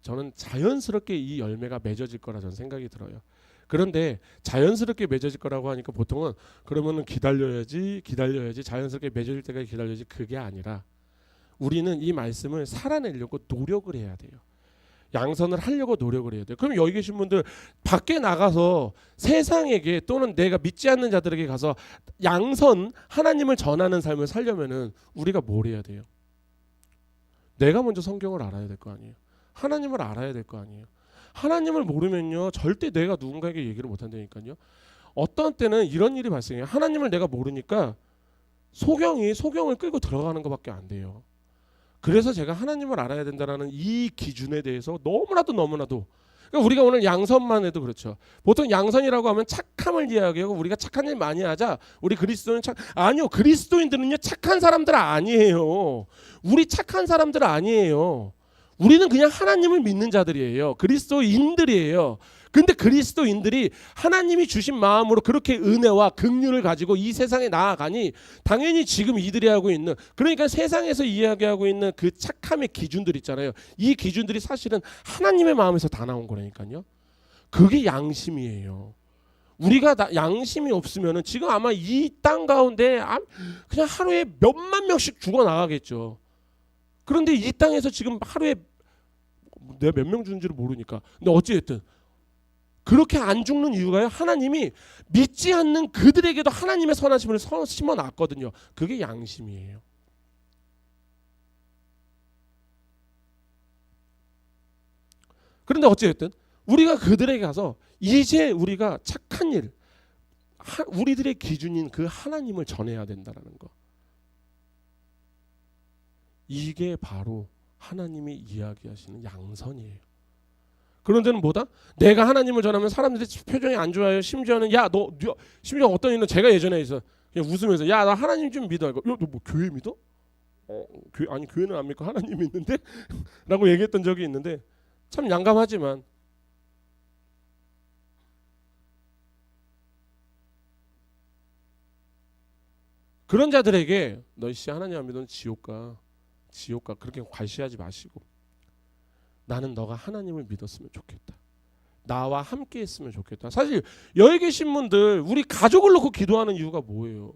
저는 자연스럽게 이 열매가 맺어질 거라 저는 생각이 들어요. 그런데 자연스럽게 맺어질 거라고 하니까 보통은 그러면은 기다려야지 자연스럽게 맺어질 때까지 기다려야지, 그게 아니라 우리는 이 말씀을 살아내려고 노력을 해야 돼요. 양선을 하려고 노력을 해야 돼요. 그럼 여기 계신 분들 밖에 나가서 세상에게 또는 내가 믿지 않는 자들에게 가서 양선, 하나님을 전하는 삶을 살려면은 우리가 뭘 해야 돼요? 내가 먼저 성경을 알아야 될 거 아니에요. 하나님을 알아야 될 거 아니에요. 하나님을 모르면요, 절대 내가 누군가에게 얘기를 못 한다니까요. 어떤 때는 이런 일이 발생해요. 하나님을 내가 모르니까 소경을 끌고 들어가는 것밖에 안 돼요. 그래서 제가 하나님을 알아야 된다는 이 기준에 대해서 너무나도 그러니까 우리가 오늘 양선만 해도 그렇죠. 보통 양선이라고 하면 착함을 이야기하고 우리가 착한 일 많이 하자. 우리 그리스도인 아니요. 그리스도인들은요, 착한 사람들 아니에요. 우리 착한 사람들 아니에요. 우리는 그냥 하나님을 믿는 자들이에요. 그리스도인들이에요. 근데 그리스도인들이 하나님이 주신 마음으로 그렇게 은혜와 긍휼을 가지고 이 세상에 나아가니 당연히 지금 이들이 하고 있는, 그러니까 세상에서 이야기하고 있는 그 착함의 기준들 있잖아요. 이 기준들이 사실은 하나님의 마음에서 다 나온 거라니까요. 그게 양심이에요. 우리가 양심이 없으면은 지금 아마 이 땅 가운데 그냥 하루에 몇만 명씩 죽어 나가겠죠. 그런데 이 땅에서 지금 하루에 내가 몇 명 죽는지를 모르니까. 근데 어찌됐든 그렇게 안 죽는 이유가요, 하나님이 믿지 않는 그들에게도 하나님의 선하심을 심어놨거든요. 그게 양심이에요. 그런데 어찌됐든 우리가 그들에게 가서 이제 우리가 착한 일, 우리들의 기준인 그 하나님을 전해야 된다는 거. 이게 바로 하나님이 이야기하시는 양선이에요. 그런 데는 뭐다? 내가 하나님을 전하면 사람들이 표정이 안 좋아요. 심지어는 심지어 어떤 이는 제가 예전에 있어 그냥 웃으면서 나 하나님 좀 믿어. 너 뭐 교회 믿어? 교회는 안 믿고 하나님 믿는데? 라고 얘기했던 적이 있는데 참 양감하지만 그런 자들에게 너 하나님 안 믿으면 지옥 가 그렇게 괄시하지 마시고 나는 너가 하나님을 믿었으면 좋겠다. 나와 함께 했으면 좋겠다. 사실 여기 계신 분들 우리 가족을 놓고 기도하는 이유가 뭐예요?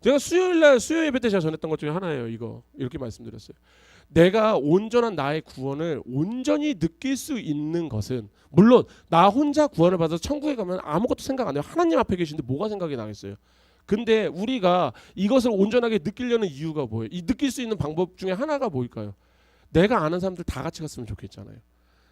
제가 수요일날 수요 예배 때 제가 전했던 것 중에 하나예요. 이거 이렇게 말씀드렸어요. 내가 온전한 나의 구원을 온전히 느낄 수 있는 것은, 물론 나 혼자 구원을 받아서 천국에 가면 아무것도 생각 안 해요. 하나님 앞에 계신데 뭐가 생각이 나겠어요. 근데 우리가 이것을 온전하게 느끼려는 이유가 뭐예요? 이 느낄 수 있는 방법 중에 하나가 뭘까요? 내가 아는 사람들 다 같이 갔으면 좋겠잖아요.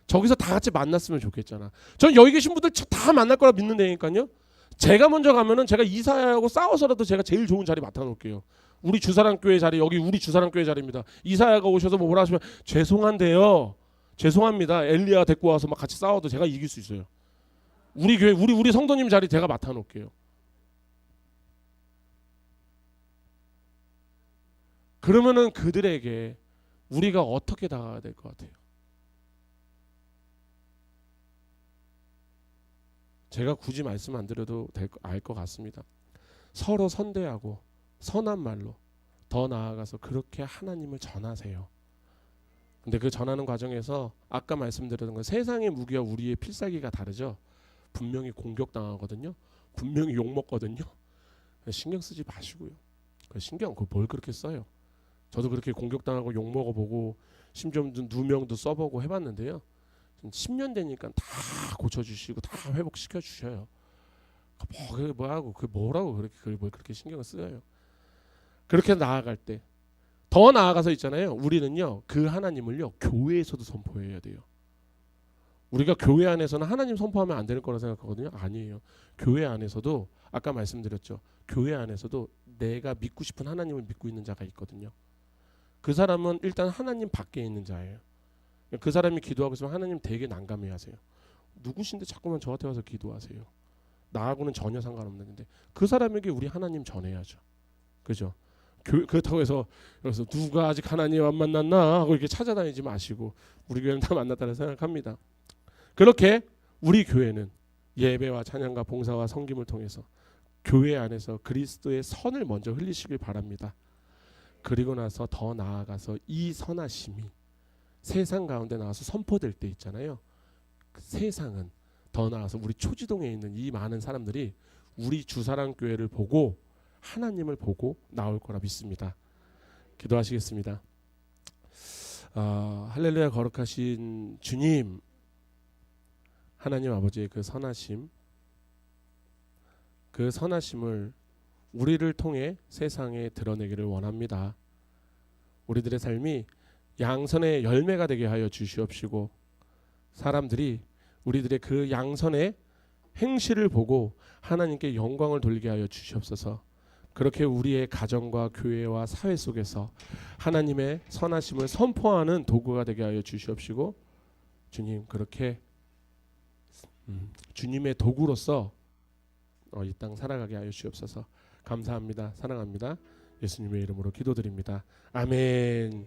저기서 다 같이 만났으면 좋겠잖아. 전 여기 계신 분들 다 만날 거라 믿는다니까요. 제가 먼저 가면은 제가 이사야하고 싸워서라도 제가 제일 좋은 자리 맡아놓을게요. 우리 주사랑교회 자리, 여기 우리 주사랑교회 자리입니다. 이사야가 오셔서 뭐라 하시면 죄송한데요, 죄송합니다, 엘리야 데리고 와서 막 같이 싸워도 제가 이길 수 있어요. 우리 교회 우리 성도님 자리 제가 맡아놓을게요. 그러면은 그들에게 우리가 어떻게 다가가야 될 것 같아요? 제가 굳이 말씀 안 드려도 알 것 같습니다. 서로 선대하고 선한 말로, 더 나아가서 그렇게 하나님을 전하세요. 근데 그 전하는 과정에서 아까 말씀드렸던 건 세상의 무기와 우리의 필살기가 다르죠. 분명히 공격당하거든요. 분명히 욕먹거든요. 신경 쓰지 마시고요. 신경 뭘 그렇게 써요. 저도 그렇게 공격당하고 욕먹어보고 심지어 누명도 써보고 해봤는데요. 10년 되니까 다 고쳐주시고 다 회복시켜 주셔요. 뭐라고 그렇게 신경을 써요. 그렇게 나아갈 때 더 나아가서 있잖아요. 우리는요 그 하나님을요 교회에서도 선포해야 돼요. 우리가 교회 안에서는 하나님 선포하면 안 되는 거라 생각하거든요. 아니에요. 교회 안에서도 아까 말씀드렸죠. 교회 안에서도 내가 믿고 싶은 하나님을 믿고 있는 자가 있거든요. 그 사람은 일단 하나님 밖에 있는 자예요. 그 사람이 기도하고 있으면 하나님 되게 난감해하세요. 누구신데 자꾸만 저한테 와서 기도하세요. 나하고는 전혀 상관없는데 그 사람에게 우리 하나님 전해야죠. 그죠? 그렇다고 해서 그래서 누가 아직 하나님 안 만났나 하고 이렇게 찾아다니지 마시고 우리 교회는 다 만났다고 생각합니다. 그렇게 우리 교회는 예배와 찬양과 봉사와 섬김을 통해서 교회 안에서 그리스도의 선을 먼저 흘리시길 바랍니다. 그리고 나서 더 나아가서 이 선하심이 세상 가운데 나와서 선포될 때 있잖아요. 세상은 더 나아서 우리 초지동에 있는 이 많은 사람들이 우리 주사랑교회를 보고 하나님을 보고 나올 거라 믿습니다. 기도하시겠습니다. 할렐루야 거룩하신 주님, 하나님 아버지의 그 선하심, 그 선하심을 우리를 통해 세상에 드러내기를 원합니다. 우리들의 삶이 양선의 열매가 되게 하여 주시옵시고 사람들이 우리들의 그 양선의 행실을 보고 하나님께 영광을 돌리게 하여 주시옵소서. 그렇게 우리의 가정과 교회와 사회 속에서 하나님의 선하심을 선포하는 도구가 되게 하여 주시옵시고 주님 그렇게 주님의 도구로서 이 땅 살아가게 하여 주옵소서. 감사합니다. 사랑합니다. 예수님의 이름으로 기도드립니다. 아멘.